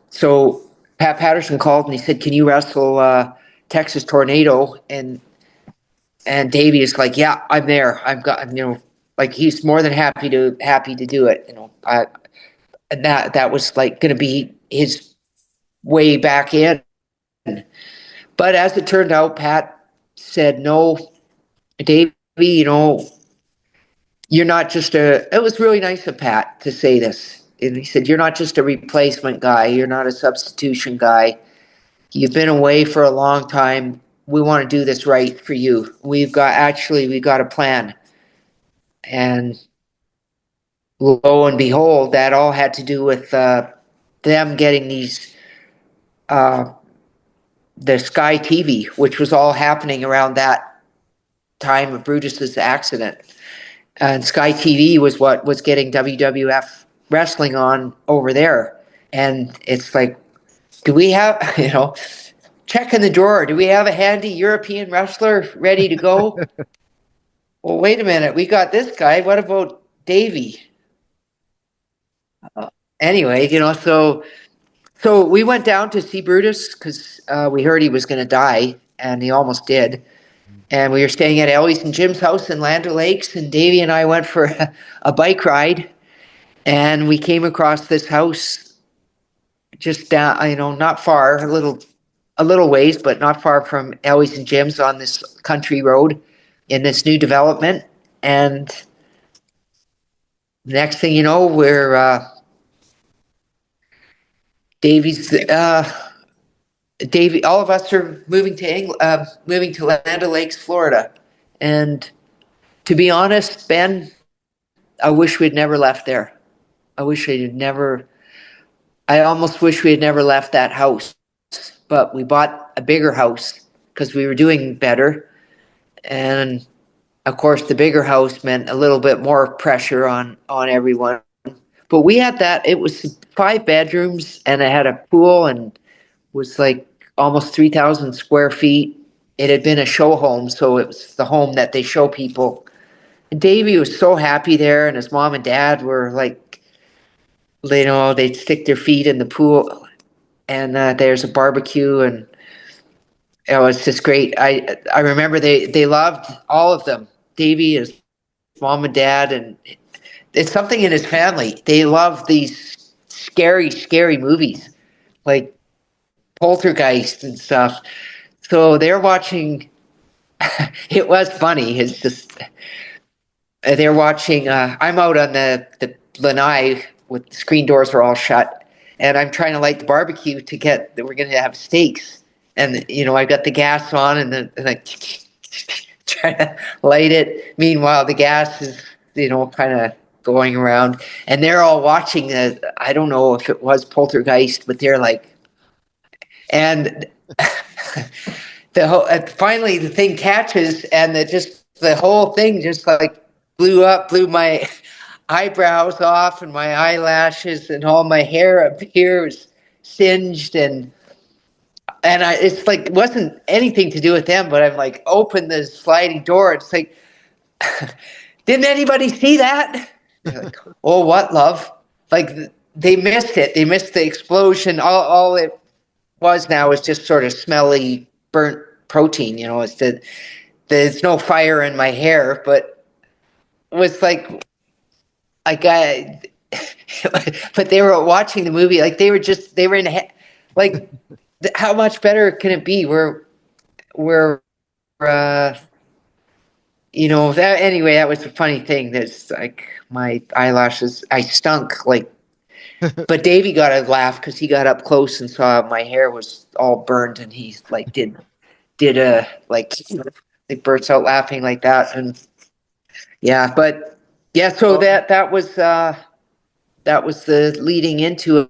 So Pat Patterson called and he said, "Can you wrestle Texas Tornado?" And Davey is like, "Yeah, I'm there. He's more than happy to do it." And that was like going to be his way back in. But as it turned out, Pat said, "No, Davey, you're not just it was really nice of Pat to say this. And he said, "You're not just a replacement guy. You're not a substitution guy. You've been away for a long time. We want to do this right for you. We've got a plan." And lo and behold, that all had to do with them getting these the Sky TV, which was all happening around that time of Brutus's accident. And Sky TV was what was getting WWF wrestling on over there. And it's like, do we have, check in the drawer. Do we have a handy European wrestler ready to go? Well, wait a minute. We got this guy. What about Davey? Anyway, so we went down to see Brutus because we heard he was going to die, and he almost did. And we were staying at Ellie's and Jim's house in Land O'Lakes, and Davey and I went for a bike ride, and we came across this house just down, not far, a little ways, but not far from Ellie's and Jim's on this country road in this new development. And next thing you know, we're Davey, all of us are moving to Land O'Lakes, Florida. And to be honest, Ben, I wish we'd never left there. I almost wish we had never left that house. But we bought a bigger house because we were doing better. And of course, the bigger house meant a little bit more pressure on everyone. But we had that. It was 5 bedrooms, and it had a pool, and was like almost 3,000 square feet. It had been a show home, so it was the home that they show people. And Davey was so happy there, and his mom and dad were like, they'd stick their feet in the pool, and there's a barbecue, and it was just great. I remember they loved all of them. Davey, his mom and dad, and it's something in his family. They love these scary, scary movies like Poltergeist and stuff. So they're watching. It was funny. It's just they're watching. I'm out on the lanai with the screen doors are all shut, and I'm trying to light the barbecue to get. We're going to have steaks, and I got the gas on, and I trying to light it. Meanwhile, the gas is kind of going around, and they're all watching I don't know if it was Poltergeist, but they're like, and finally the thing catches, and the whole thing just like blew my eyebrows off, and my eyelashes, and all my hair up here was singed, and it's like it wasn't anything to do with them, but I'm like, open the sliding door. It's like, didn't anybody see that? They're like, oh, what, love? Like, they missed it. They missed the explosion. All it was now is just sort of smelly, burnt protein. It's there's no fire in my hair, but it was like, but they were watching the movie. Like, they were in, like, how much better can it be? Anyway, that was a funny thing. That's like my eyelashes, I stunk like, but Davey got a laugh because he got up close and saw my hair was all burned, and he like did a like bursts out laughing like that, and yeah, but yeah, so that was the leading into it.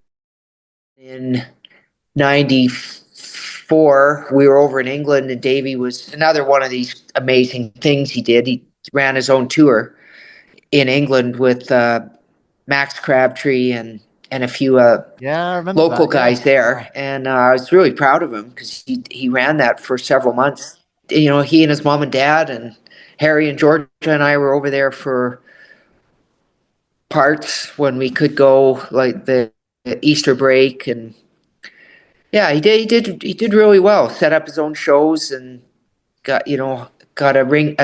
In 94, we were over in England, and Davey was another one of these amazing things he did. He ran his own tour in England with Max Crabtree and a few local guys there. And I was really proud of him because he ran that for several months. He and his mom and dad and Harry and Georgia and I were over there for parts when we could go, like the Easter break, and yeah, he did really well. Set up his own shows and got a ring,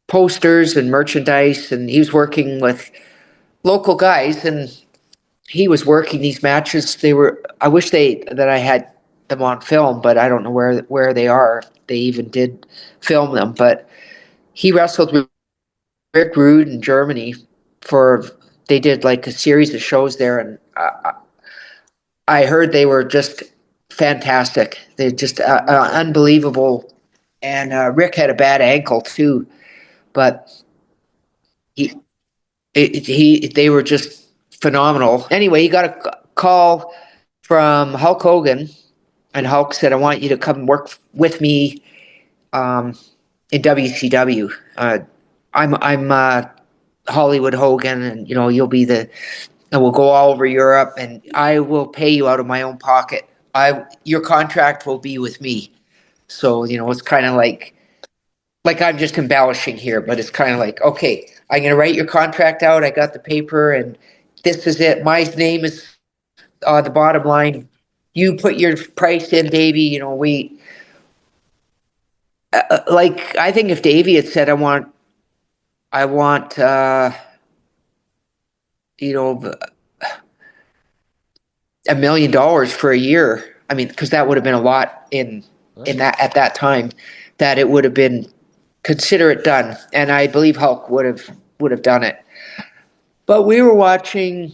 posters and merchandise, and he was working with local guys, and he was working these matches. I wish that I had them on film, but I don't know where they are. If they even did film them. But he wrestled with Rick Rude in Germany they did like a series of shows there, and I heard they were just fantastic. They're just unbelievable. And Rick had a bad ankle too, but he they were just phenomenal. Anyway, he got a call from Hulk Hogan, and Hulk said, "I want you to come work with me in WCW. I'm Hollywood Hogan, and you'll be and we'll go all over Europe, and I will pay you out of my own pocket. Your contract will be with me." So it's kind of like I'm just embellishing here, but it's kind of like, okay, I'm going to write your contract out. I got the paper, and this is it. My name is on the bottom line. You put your price in, Davey. I think if Davey had said, I want, $1 million for a year. I mean, because that would have been a lot in that at that time. That it would have been consider it done, and I believe Hulk would have done it. But we were watching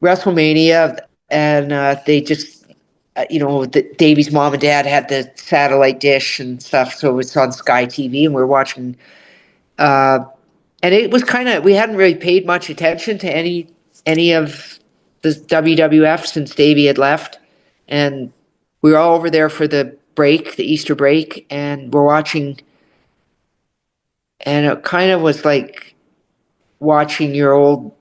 WrestleMania, and they just, Davey's mom and dad had the satellite dish and stuff, so it's on Sky TV, and we were watching. And it was we hadn't really paid much attention to any of the WWF since Davey had left, and we were all over there for the Easter break, and we're watching. And it kind of was like watching your old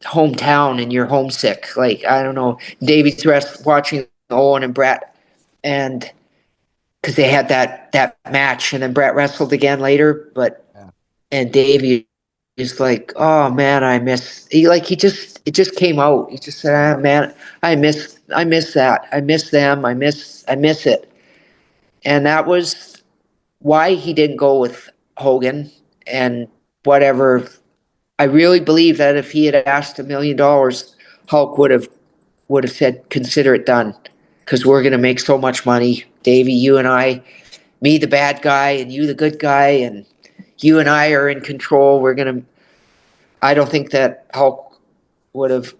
hometown and you're homesick. Like, I don't know, Davey's watching Owen and Brett, and because they had that match, and then Brett wrestled again later. And Davey is like, oh man, it just came out. He just said, ah, man, I miss that. I miss them. I miss it. And that was why he didn't go with Hogan and whatever. I really believe that if he had asked $1 million, Hulk would have said, consider it done, because we're going to make so much money. Davey, you and I, me the bad guy and you the good guy, and you and I are in control. I don't think that Hulk would have.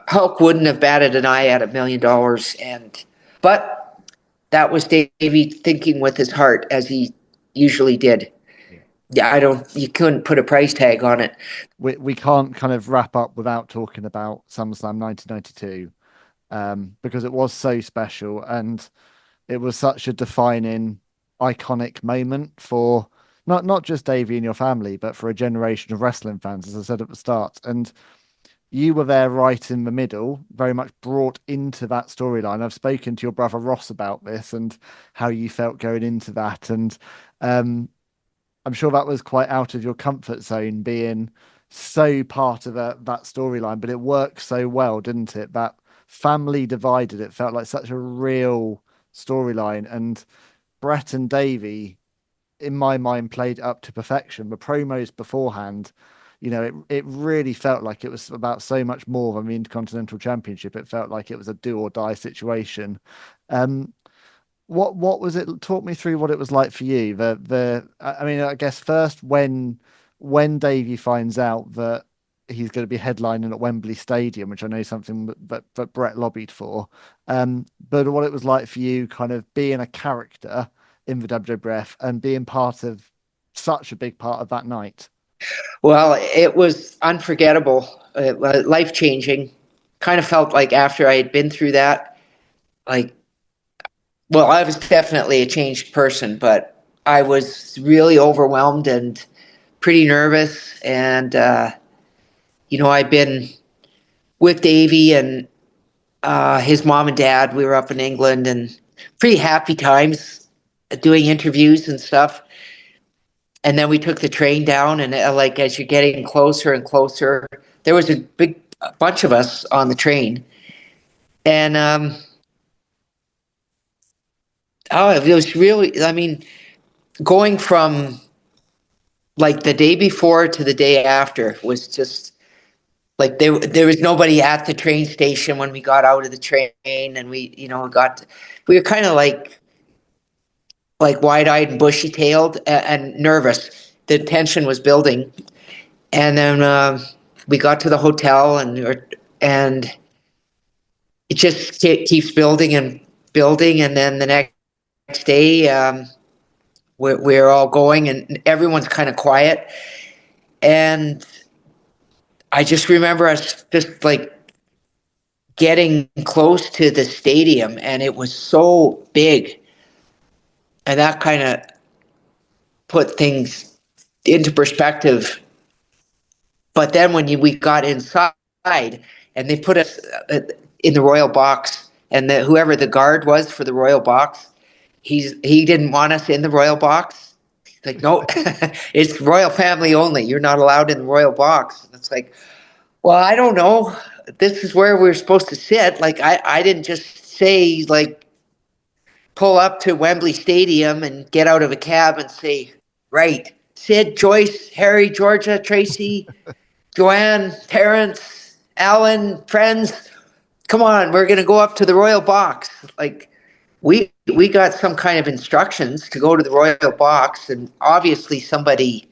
Hulk wouldn't have batted an eye at $1 million, but that was Davey thinking with his heart, as he usually did. Yeah, you couldn't put a price tag on it. We can't kind of wrap up without talking about SummerSlam 1992, because it was so special, and it was such a defining, iconic moment for not just Davey and your family, but for a generation of wrestling fans, as I said at the start. And you were there right in the middle, very much brought into that storyline. I've spoken to your brother Ross about this and how you felt going into that. And I'm sure that was quite out of your comfort zone, being so part of that storyline, but it worked so well, didn't it? That family divided, it felt like such a real storyline. And Brett and Davey, in my mind, played up to perfection. The promos beforehand, it really felt like it was about so much more than the Intercontinental Championship. It felt like it was a do or die situation. What was it? Talk me through what it was like for you. I guess first when Davey finds out that he's going to be headlining at Wembley Stadium, which I know is something that Brett lobbied for. But what it was like for you, kind of being a character in the WWF and being part of such a big part of that night. Well, it was unforgettable, life-changing. Kind of felt like after I had been through that, I was definitely a changed person, but I was really overwhelmed and pretty nervous. And, I'd been with Davey and his mom and dad. We were up in England, and pretty happy times doing interviews and stuff. And then we took the train down, and as you're getting closer and closer, there was a bunch of us on the train. And it was really, going from like the day before to the day after was just like there was nobody at the train station when we got out of the train, and we were kind of like wide-eyed and bushy-tailed and nervous. The tension was building, and then we got to the hotel, and it just keeps building and building, and then the next day we're all going, and everyone's kind of quiet, and I just remember us just like getting close to the stadium, and it was so big, and that kind of put things into perspective. But then when we got inside, and they put us in the royal box, and whoever the guard was for the royal box, he didn't want us in the royal box. He's like, no, it's royal family only. You're not allowed in the royal box. And it's like, well, I don't know. This is where we're supposed to sit. Like, I didn't just say, like, pull up to Wembley Stadium and get out of a cab and say, right, Sid, Joyce, Harry, Georgia, Tracy, Joanne, Terrence, Alan, friends, come on, we're going to go up to the royal box. Like, we got some kind of instructions to go to the royal box, and obviously somebody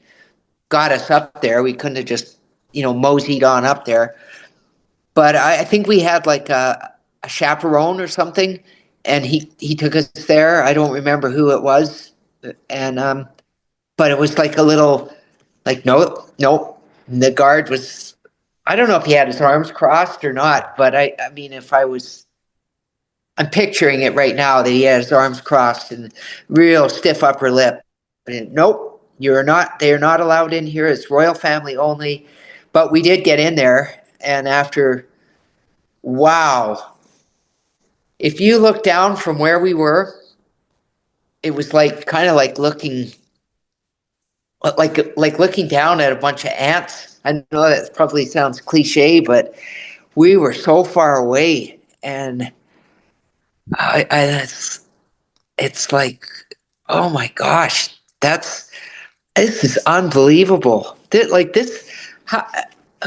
got us up there. We couldn't have just, moseyed on up there. But I think we had like a chaperone or something, and he took us there. I don't remember who it was, and but it was like a little, like, nope. And the guard was, I don't know if he had his arms crossed or not, but I mean, I'm picturing it right now that he had his arms crossed and real stiff upper lip. And, nope, they're not allowed in here. It's royal family only. But we did get in there, and wow. If you look down from where we were, it was like kind of like looking down at a bunch of ants. I know that probably sounds cliche, but we were so far away, and it's like, oh my gosh, this is unbelievable.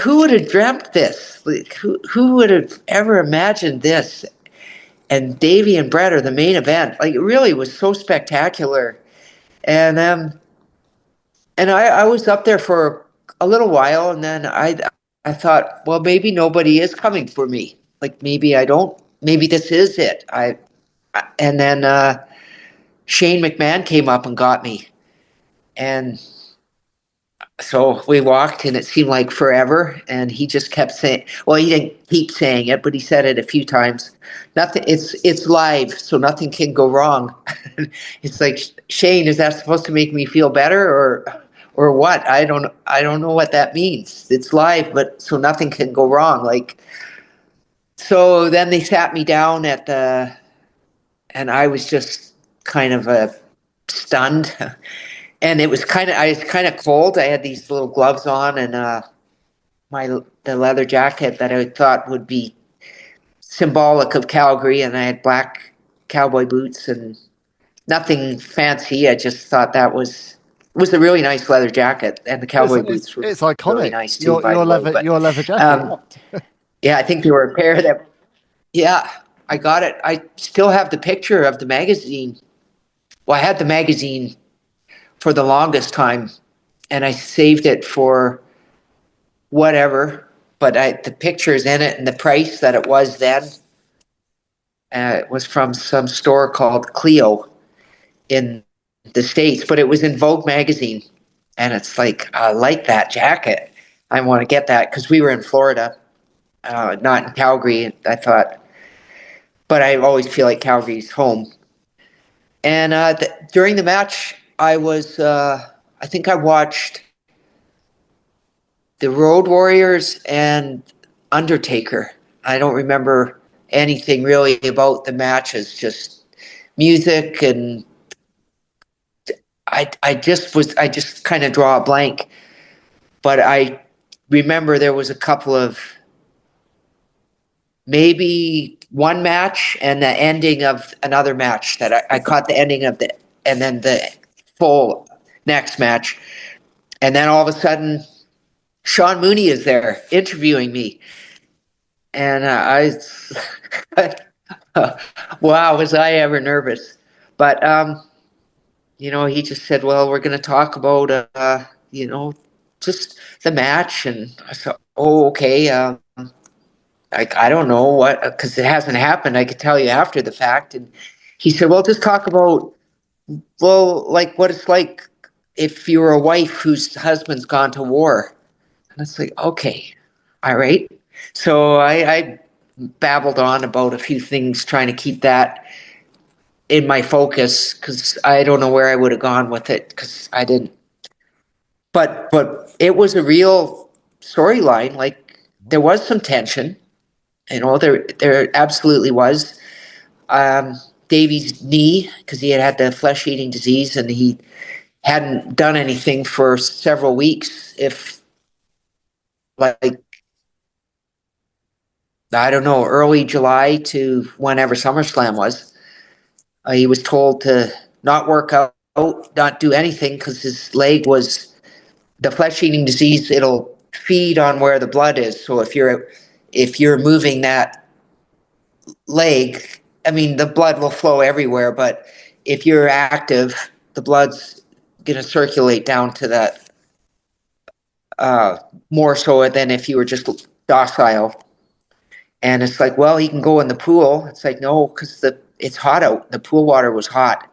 Who would have dreamt this? Like, who would have ever imagined this? And Davey and Brett are the main event. Like, it really was so spectacular. And I was up there for a little while, and then I thought, well, maybe nobody is coming for me. Like, maybe this is it. And then Shane McMahon came up and got me. And so we walked, and it seemed like forever. And he just kept saying, well, he didn't keep saying it, but he said it a few times. Nothing. It's live, so nothing can go wrong. It's like, Shane, is that supposed to make me feel better or what? I don't know what that means. It's live, but so nothing can go wrong. Like, so then they sat me down and I was just kind of stunned. And I was kind of cold. I had these little gloves on, and the leather jacket that I thought would be symbolic of Calgary, and I had black cowboy boots and nothing fancy. I just thought that was a really nice leather jacket, and the cowboy boots were iconic. really nice too. Your leather jacket. Yeah, I think they were a pair that. Yeah, I got it. I still have the picture of the magazine. Well, I had the magazine for the longest time, and I saved it for whatever, but the picture's in it, and the price that it was then, it was from some store called Clio in the States, but it was in Vogue magazine, and it's like, I like that jacket. I want to get that, because we were in Florida, not in Calgary, I thought, but I always feel like Calgary's home. And during the match, I think I watched the Road Warriors and Undertaker. I don't remember anything really about the matches, just music, and I just kind of draw a blank. But I remember there was a couple of, maybe one match and the ending of another match that I caught the ending of and then the full next match. And then all of a sudden Sean Mooney is there interviewing me. And wow, was I ever nervous. But, he just said, well, we're going to talk about, just the match. And I thought, oh, okay. I don't know what, because it hasn't happened. I could tell you after the fact. And he said, well, just talk about, well, like what it's like if you're a wife whose husband's gone to war. And it's like, okay, all right. So I babbled on about a few things, trying to keep that in my focus, because I don't know where I would have gone with it, because I didn't. But it was a real storyline. Like, there was some tension. There absolutely was. Davey's knee, because he had the flesh-eating disease, and he hadn't done anything for several weeks. If, like, I don't know, early July to whenever SummerSlam was, he was told to not work out, not do anything, because his leg was, the flesh-eating disease, it'll feed on where the blood is. So if you're moving that leg, I mean, the blood will flow everywhere, but if you're active, the blood's going to circulate down to that, more so than if you were just docile. And it's like, well, he can go in the pool. It's like, no, because it's hot out. The pool water was hot.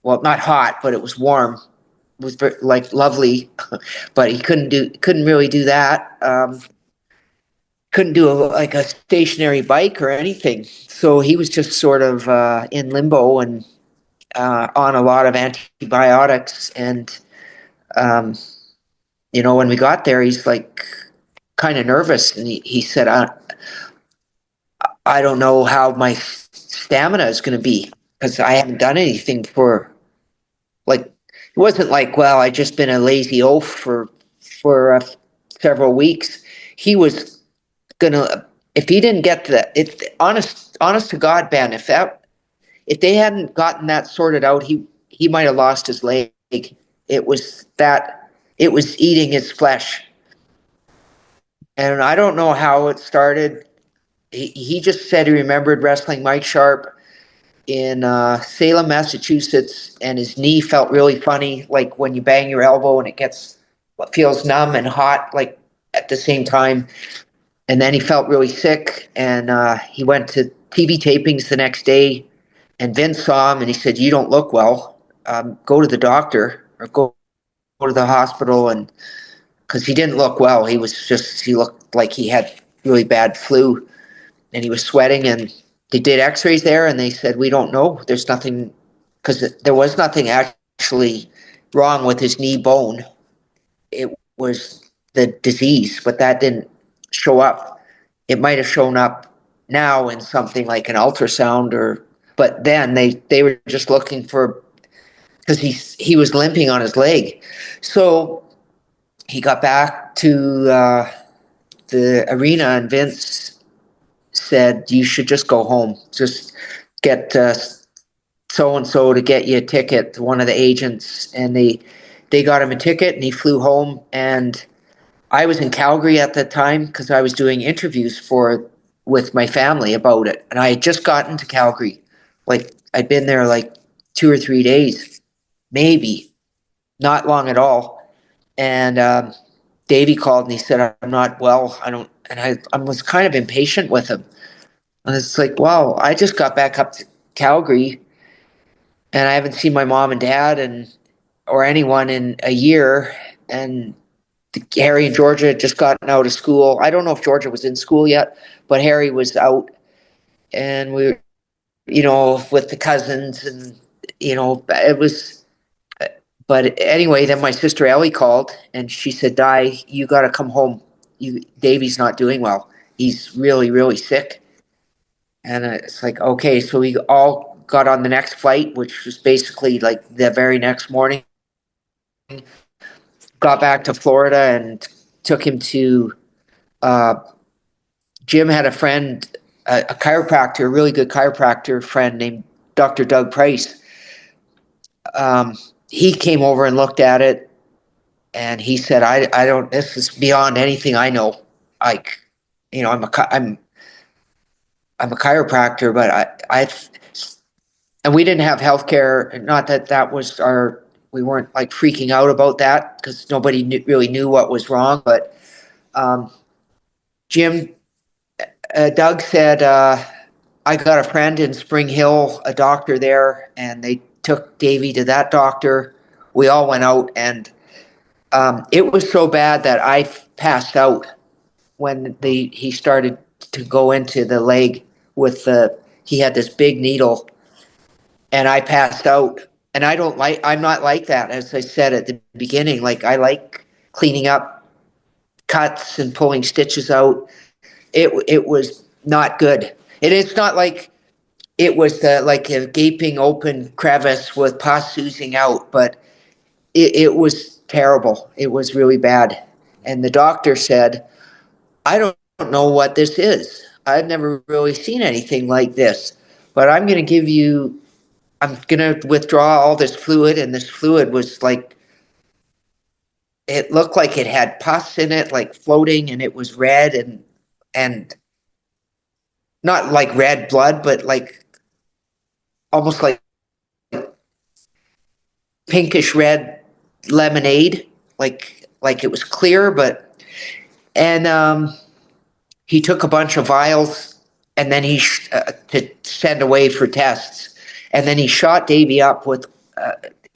Well, not hot, but it was warm. It was like lovely, but he couldn't really do that. Couldn't do a stationary bike or anything. So he was just sort of in limbo and on a lot of antibiotics. And when we got there, he's like kind of nervous, and he said, I don't know how my stamina is going to be, because I haven't done anything for, like, it wasn't like, well, I just been a lazy oaf for several weeks. He was gonna, if he didn't get that, honest to God, Ben, if they hadn't gotten that sorted out, he might have lost his leg. It was eating his flesh. And I don't know how it started. He just said he remembered wrestling Mike Sharp in Salem, Massachusetts, and his knee felt really funny, like when you bang your elbow and it feels numb and hot, like at the same time. And then he felt really sick, and he went to TV tapings the next day, and Vince saw him and he said, "You don't look well. Go to the doctor, or go to the hospital." And because he didn't look well, he looked like he had really bad flu, and he was sweating. And they did x-rays there, and they said, "We don't know. There's nothing," because there was nothing actually wrong with his knee bone. It was the disease, but that didn't show up. It might have shown up now in something like an ultrasound, but then they were just looking for, because he was limping on his leg. So he got back to the arena, and Vince said, "You should just go home. Just get so-and-so to get you a ticket," one of the agents. And they got him a ticket, and he flew home. And I was in Calgary at the time, because I was doing interviews with my family about it. And I had just gotten to Calgary. Like, I'd been there like 2 or 3 days, maybe, not long at all. And Davey called, and he said, "I'm not well. I was kind of impatient with him. And it's like, wow, I just got back up to Calgary, and I haven't seen my mom and dad or anyone in a year. And Harry and Georgia had just gotten out of school. I don't know if Georgia was in school yet, but Harry was out, and we were, with the cousins, and, it was, but anyway, then my sister Ellie called, and she said, "Di, you got to come home. Davey's not doing well. He's really, really sick." And it's like, okay. So we all got on the next flight, which was basically like the very next morning. Got back to Florida and took him to, Jim had a friend, a chiropractor, a really good chiropractor friend named Dr. Doug Price. He came over and looked at it, And he said, I don't, this is beyond anything I know. Like, I'm a chiropractor, but and we didn't have healthcare. Not that was we weren't like freaking out about that because nobody really knew what was wrong. But Doug said, I got a friend in Spring Hill, a doctor there, and they took Davey to that doctor. We all went out, and it was so bad that I passed out when he started to go into the leg he had this big needle, and I passed out. And I'm not like that, as I said at the beginning. Like, I like cleaning up cuts and pulling stitches out. It was not good. And it's not like it was like a gaping open crevice with pus oozing out, but it was terrible. It was really bad. And the doctor said, I don't know what this is. I've never really seen anything like this, but I'm going to withdraw all this fluid. And this fluid was like, it looked like it had pus in it, like floating, and it was red and not like red blood, but like almost like pinkish red lemonade, like it was clear, and he took a bunch of vials and then to send away for tests, and then he shot Davey up with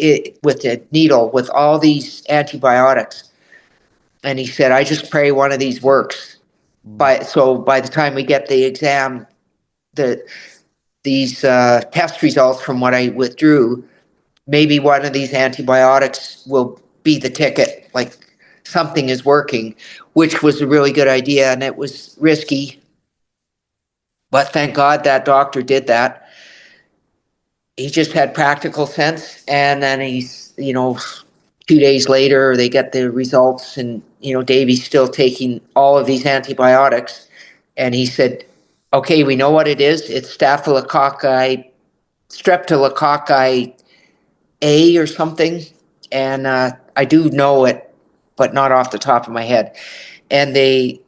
a needle with all these antibiotics, and he said, I just pray one of these works. So by the time we get the exam, these test results from what I withdrew, maybe one of these antibiotics will be the ticket, like something is working, which was a really good idea, and it was risky. But thank God that doctor did that. He just had practical sense, and then 2 days later, they get the results, and, Davey's still taking all of these antibiotics, and he said, okay, we know what it is. It's streptococci A or something, and I do know it, but not off the top of my head. And they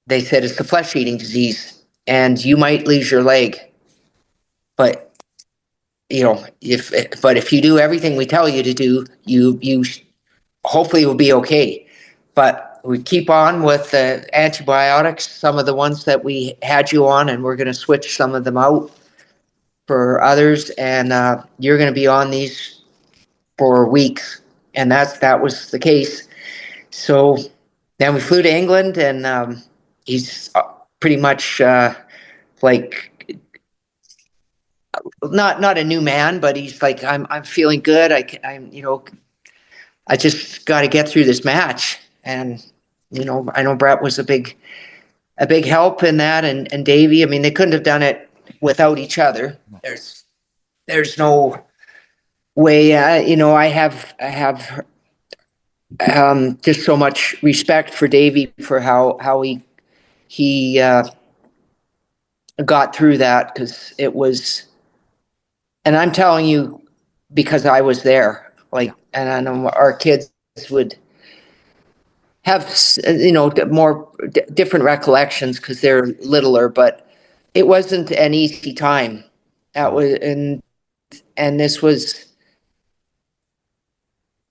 said it's a flesh-eating disease, and you might lose your leg, but if you do everything we tell you to do, you hopefully will be okay. But we keep on with the antibiotics, some of the ones that we had you on, and we're going to switch some of them out for others, and you're going to be on these for weeks. And that was the case. So then we flew to England, and he's pretty much like not a new man, but he's like, I'm feeling good. I just got to get through this match. And I know Brett was a big help in that, and Davey. I mean, they couldn't have done it without each other. There's no way. I have just so much respect for Davey for how he got through that, because it was. And I'm telling you, because I was there. Like, and I know our kids would have more different recollections because they're littler, but it wasn't an easy time. That was and this was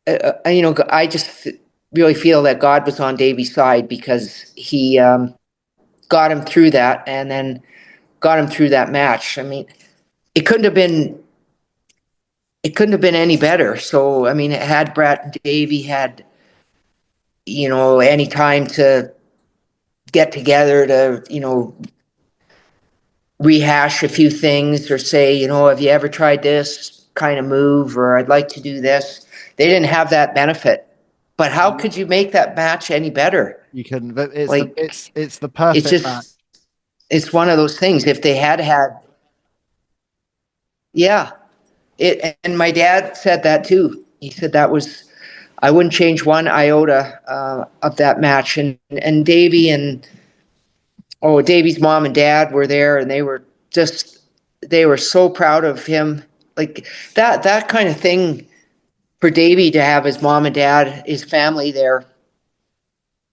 I just really feel that God was on Davey's side, because he got him through that, and then got him through that match. I mean, it couldn't have been any better. So I mean, it had Brett and Davey had any time to get together to rehash a few things, or say, have you ever tried this kind of move, or I'd like to do this. They didn't have that benefit. But how could you make that match any better? You couldn't. But it's the perfect match. It's one of those things. If they had, yeah. And my dad said that too. He said I wouldn't change one iota of that match. And Davey Davey's mom and dad were there, and they were so proud of him. Like that kind of thing for Davey to have his mom and dad, his family there,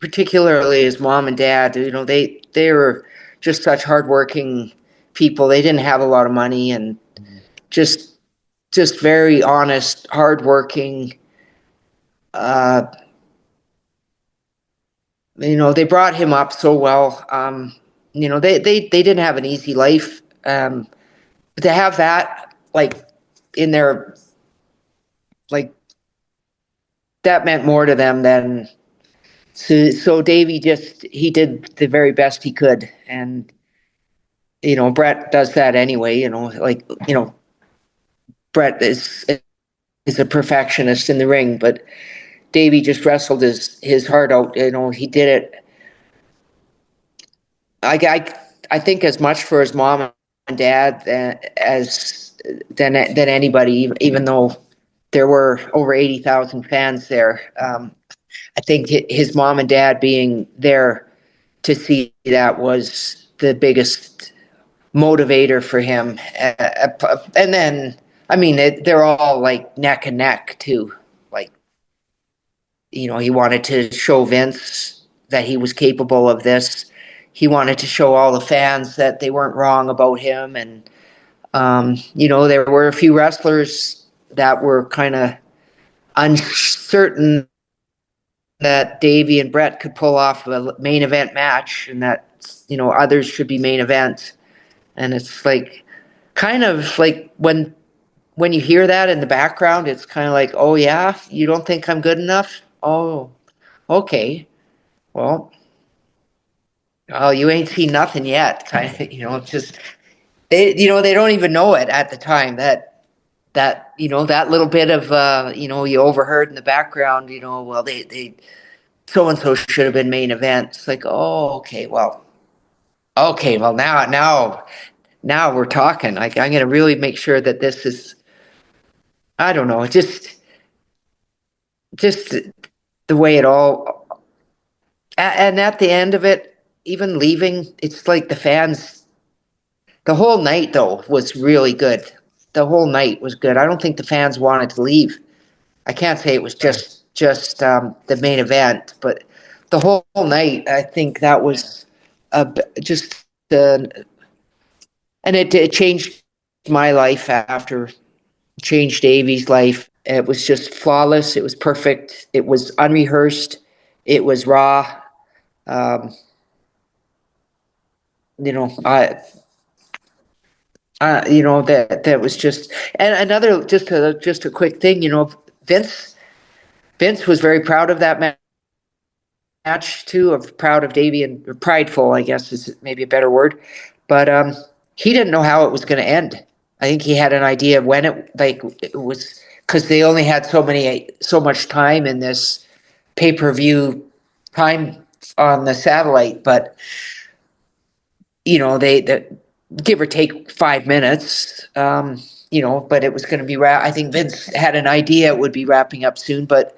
particularly his mom and dad, they were just such hardworking people. They didn't have a lot of money, and just very honest, hardworking. Uh, they brought him up so well. They didn't have an easy life. But to have that like in their like that meant more to them than so Davey he did the very best he could, and Brett does that anyway. Brett is a perfectionist in the ring, but Davey just wrestled his heart out. He did it. I think as much for his mom and dad than anybody, even though there were over 80,000 fans there. I think his mom and dad being there to see that was the biggest motivator for him. And then, I mean, they're all like neck and neck too. Like, he wanted to show Vince that he was capable of this. He wanted to show all the fans that they weren't wrong about him. And, there were a few wrestlers that were kind of uncertain that Davey and Brett could pull off a main event match, and that others should be main event. And it's like kind of like when you hear that in the background, it's kind of like, oh yeah, you don't think I'm good enough? Oh, okay. Well, oh, you ain't seen nothing yet. Kind of, just they don't even know it at the time that that little bit of you overheard in the background. Well, they so and so should have been main event. It's like, oh, okay, well, now we're talking. Like, I'm gonna really make sure that this is. I don't know, just the way it all. And at the end of it, even leaving, it's like the fans. The whole night though was really good. The whole night was good. I don't think the fans wanted to leave. I can't say it was just the main event, but the whole night, I think that was just and it changed my life after, changed Davey's life. It was just flawless. It was perfect. It was unrehearsed. It was raw. Um, you know, I, that was just, and another, just a quick thing, Vince was very proud of that match too, of proud of Davey, and prideful, I guess is maybe a better word. But he didn't know how it was going to end. I think he had an idea of when it was, because they only had so much time in this pay-per-view time on the satellite, but they give or take 5 minutes, but it was going to be I think Vince had an idea it would be wrapping up soon, but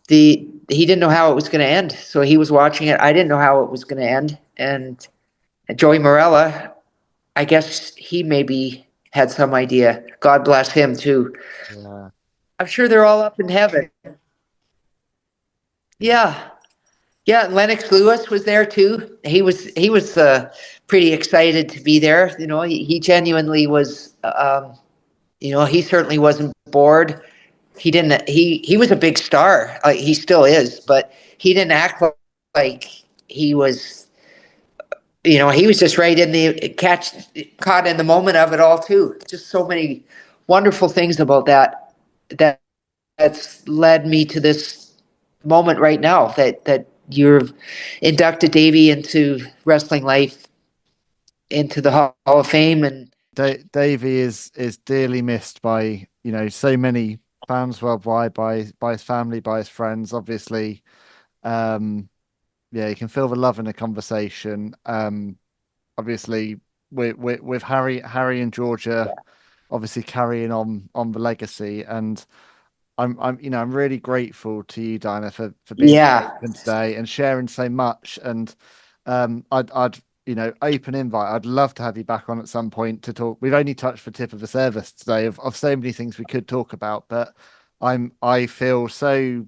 he didn't know how it was going to end. So he was watching it. I didn't know how it was going to end. And Joey Morella, I guess he maybe had some idea. God bless him too. Yeah. I'm sure they're all up in heaven. Yeah. Yeah, Lennox Lewis was there too. He was pretty excited to be there. He genuinely was. He certainly wasn't bored. He didn't. He was a big star. He still is, but he didn't act like he was. He was just right in the caught in the moment of it all too. Just so many wonderful things about that's led me to this moment right now that you've inducted Davey into wrestling life, into the Hall of Fame. And Davey is dearly missed by so many fans worldwide, by his family, by his friends. Obviously, yeah, you can feel the love in the conversation. Obviously, with Harry and Georgia, obviously carrying on the legacy, and I'm really grateful to you, Dinah, for being open today and sharing so much. And I'd open invite. I'd love to have you back on at some point to talk. We've only touched the tip of the surface today of so many things we could talk about, but I feel so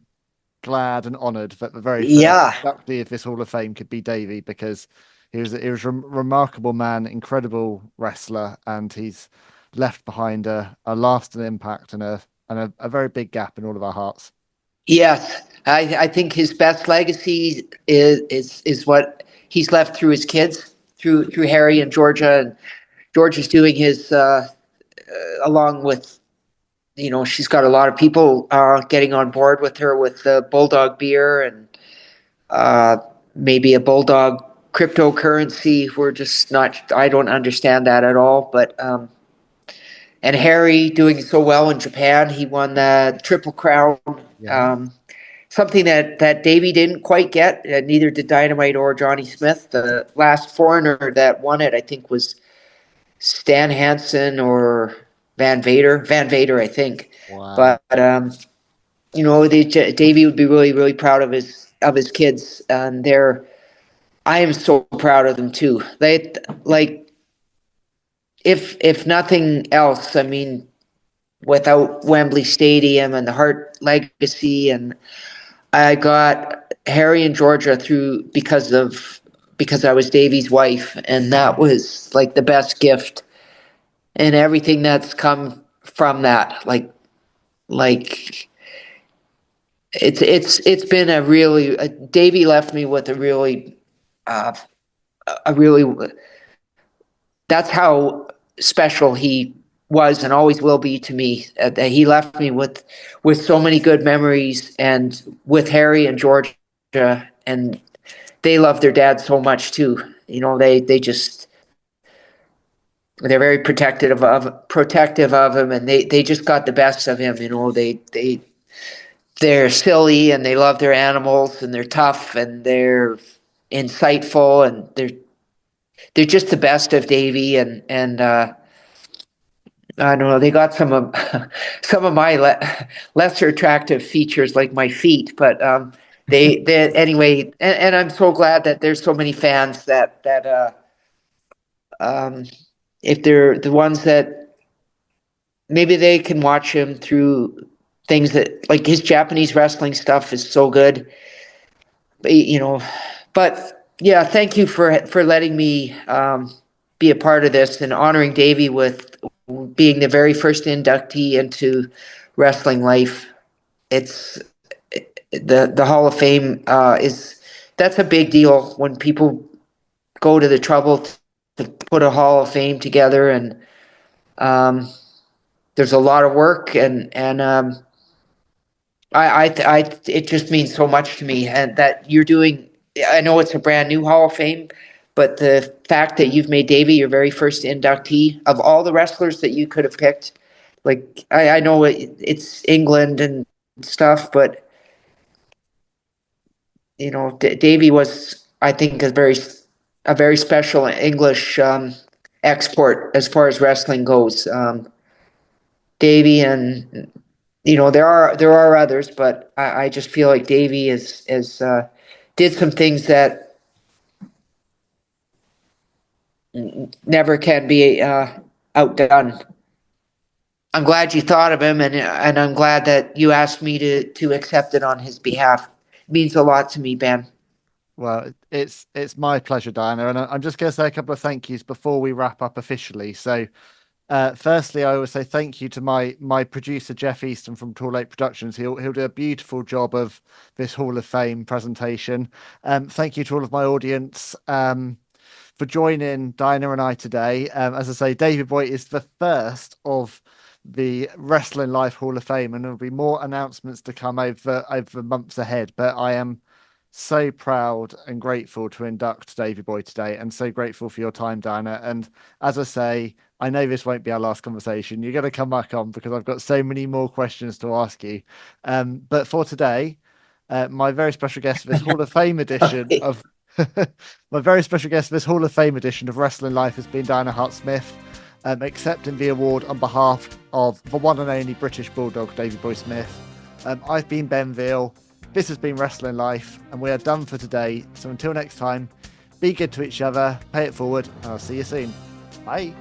glad and honoured that the very first Yeah. inductee of this Hall of Fame could be Davey, because he was a remarkable man, incredible wrestler, and he's left behind a lasting impact and a very big gap in all of our hearts. Yes, I think his best legacy is what he's left through his kids, through Harry and Georgia, and George is doing his along with, she's got a lot of people getting on board with her with the Bulldog beer and maybe a Bulldog cryptocurrency. We're just not. I don't understand that at all, but. And Harry doing so well in Japan, he won the Triple Crown. Yeah. Something that Davey didn't quite get, neither did Dynamite or Johnny Smith. The last foreigner that won it, I think, was Stan Hansen or Van Vader. Van Vader, I think. Wow. But Davey would be really, really proud of his kids, and I am so proud of them too. They like, if nothing else, I mean, without Wembley Stadium and the Hart legacy, and I got Harry and Georgia through because I was Davey's wife, and that was like the best gift, and everything that's come from that, like it's been a really Davey left me with a really that's how special he was and always will be to me. That he left me with so many good memories, and with Harry and Georgia, and they love their dad so much too. They just, they're very protective of him, and they just got the best of him. They're silly, and they love their animals, and they're tough, and they're insightful, and they're just the best of Davey, and I don't know. They got some of my lesser attractive features, like my feet, but they anyway. And I'm so glad that there's so many fans that if they're the ones that maybe they can watch him through things that, like, his Japanese wrestling stuff is so good, But yeah, thank you for letting me be a part of this and honoring Davey with being the very first inductee into wrestling life. It's the Hall of Fame that's a big deal when people go to the trouble to put a Hall of Fame together, and there's a lot of work, and I it just means so much to me, and that you're doing. I know it's a brand new Hall of Fame, but the fact that you've made Davey your very first inductee of all the wrestlers that you could have picked, like I know it's England and stuff, but Davey was, I think, a very special English export as far as wrestling goes. Davey, and there are others, but I just feel like Davey is did some things that never can be outdone. I'm glad you thought of him, and I'm glad that you asked me to accept it on his behalf. It means a lot to me, Ben. Well, it's my pleasure, Diana, and I'm just going to say a couple of thank yous before we wrap up officially. So, firstly, I always say thank you to my producer Jeff Easton from Tall Lake Productions. He'll do a beautiful job of this Hall of Fame presentation. Thank you to all of my audience for joining Diana and I today. As I say, Davey Boy is the first of the Wrestling Life Hall of Fame, and there'll be more announcements to come over months ahead. But I am so proud and grateful to induct Davey Boy today, and so grateful for your time, Diana. And as I say, I know this won't be our last conversation. You're going to come back on because I've got so many more questions to ask you. But for today, my very special guest for this Hall of Fame edition of my very special guest for this Hall of Fame edition of Wrestling Life has been Diana Hart Smith, accepting the award on behalf of the one and only British Bulldog Davey Boy Smith. I've been Ben Veal. This has been Wrestling Life, and we are done for today. So until next time, be good to each other, pay it forward, and I'll see you soon. Bye.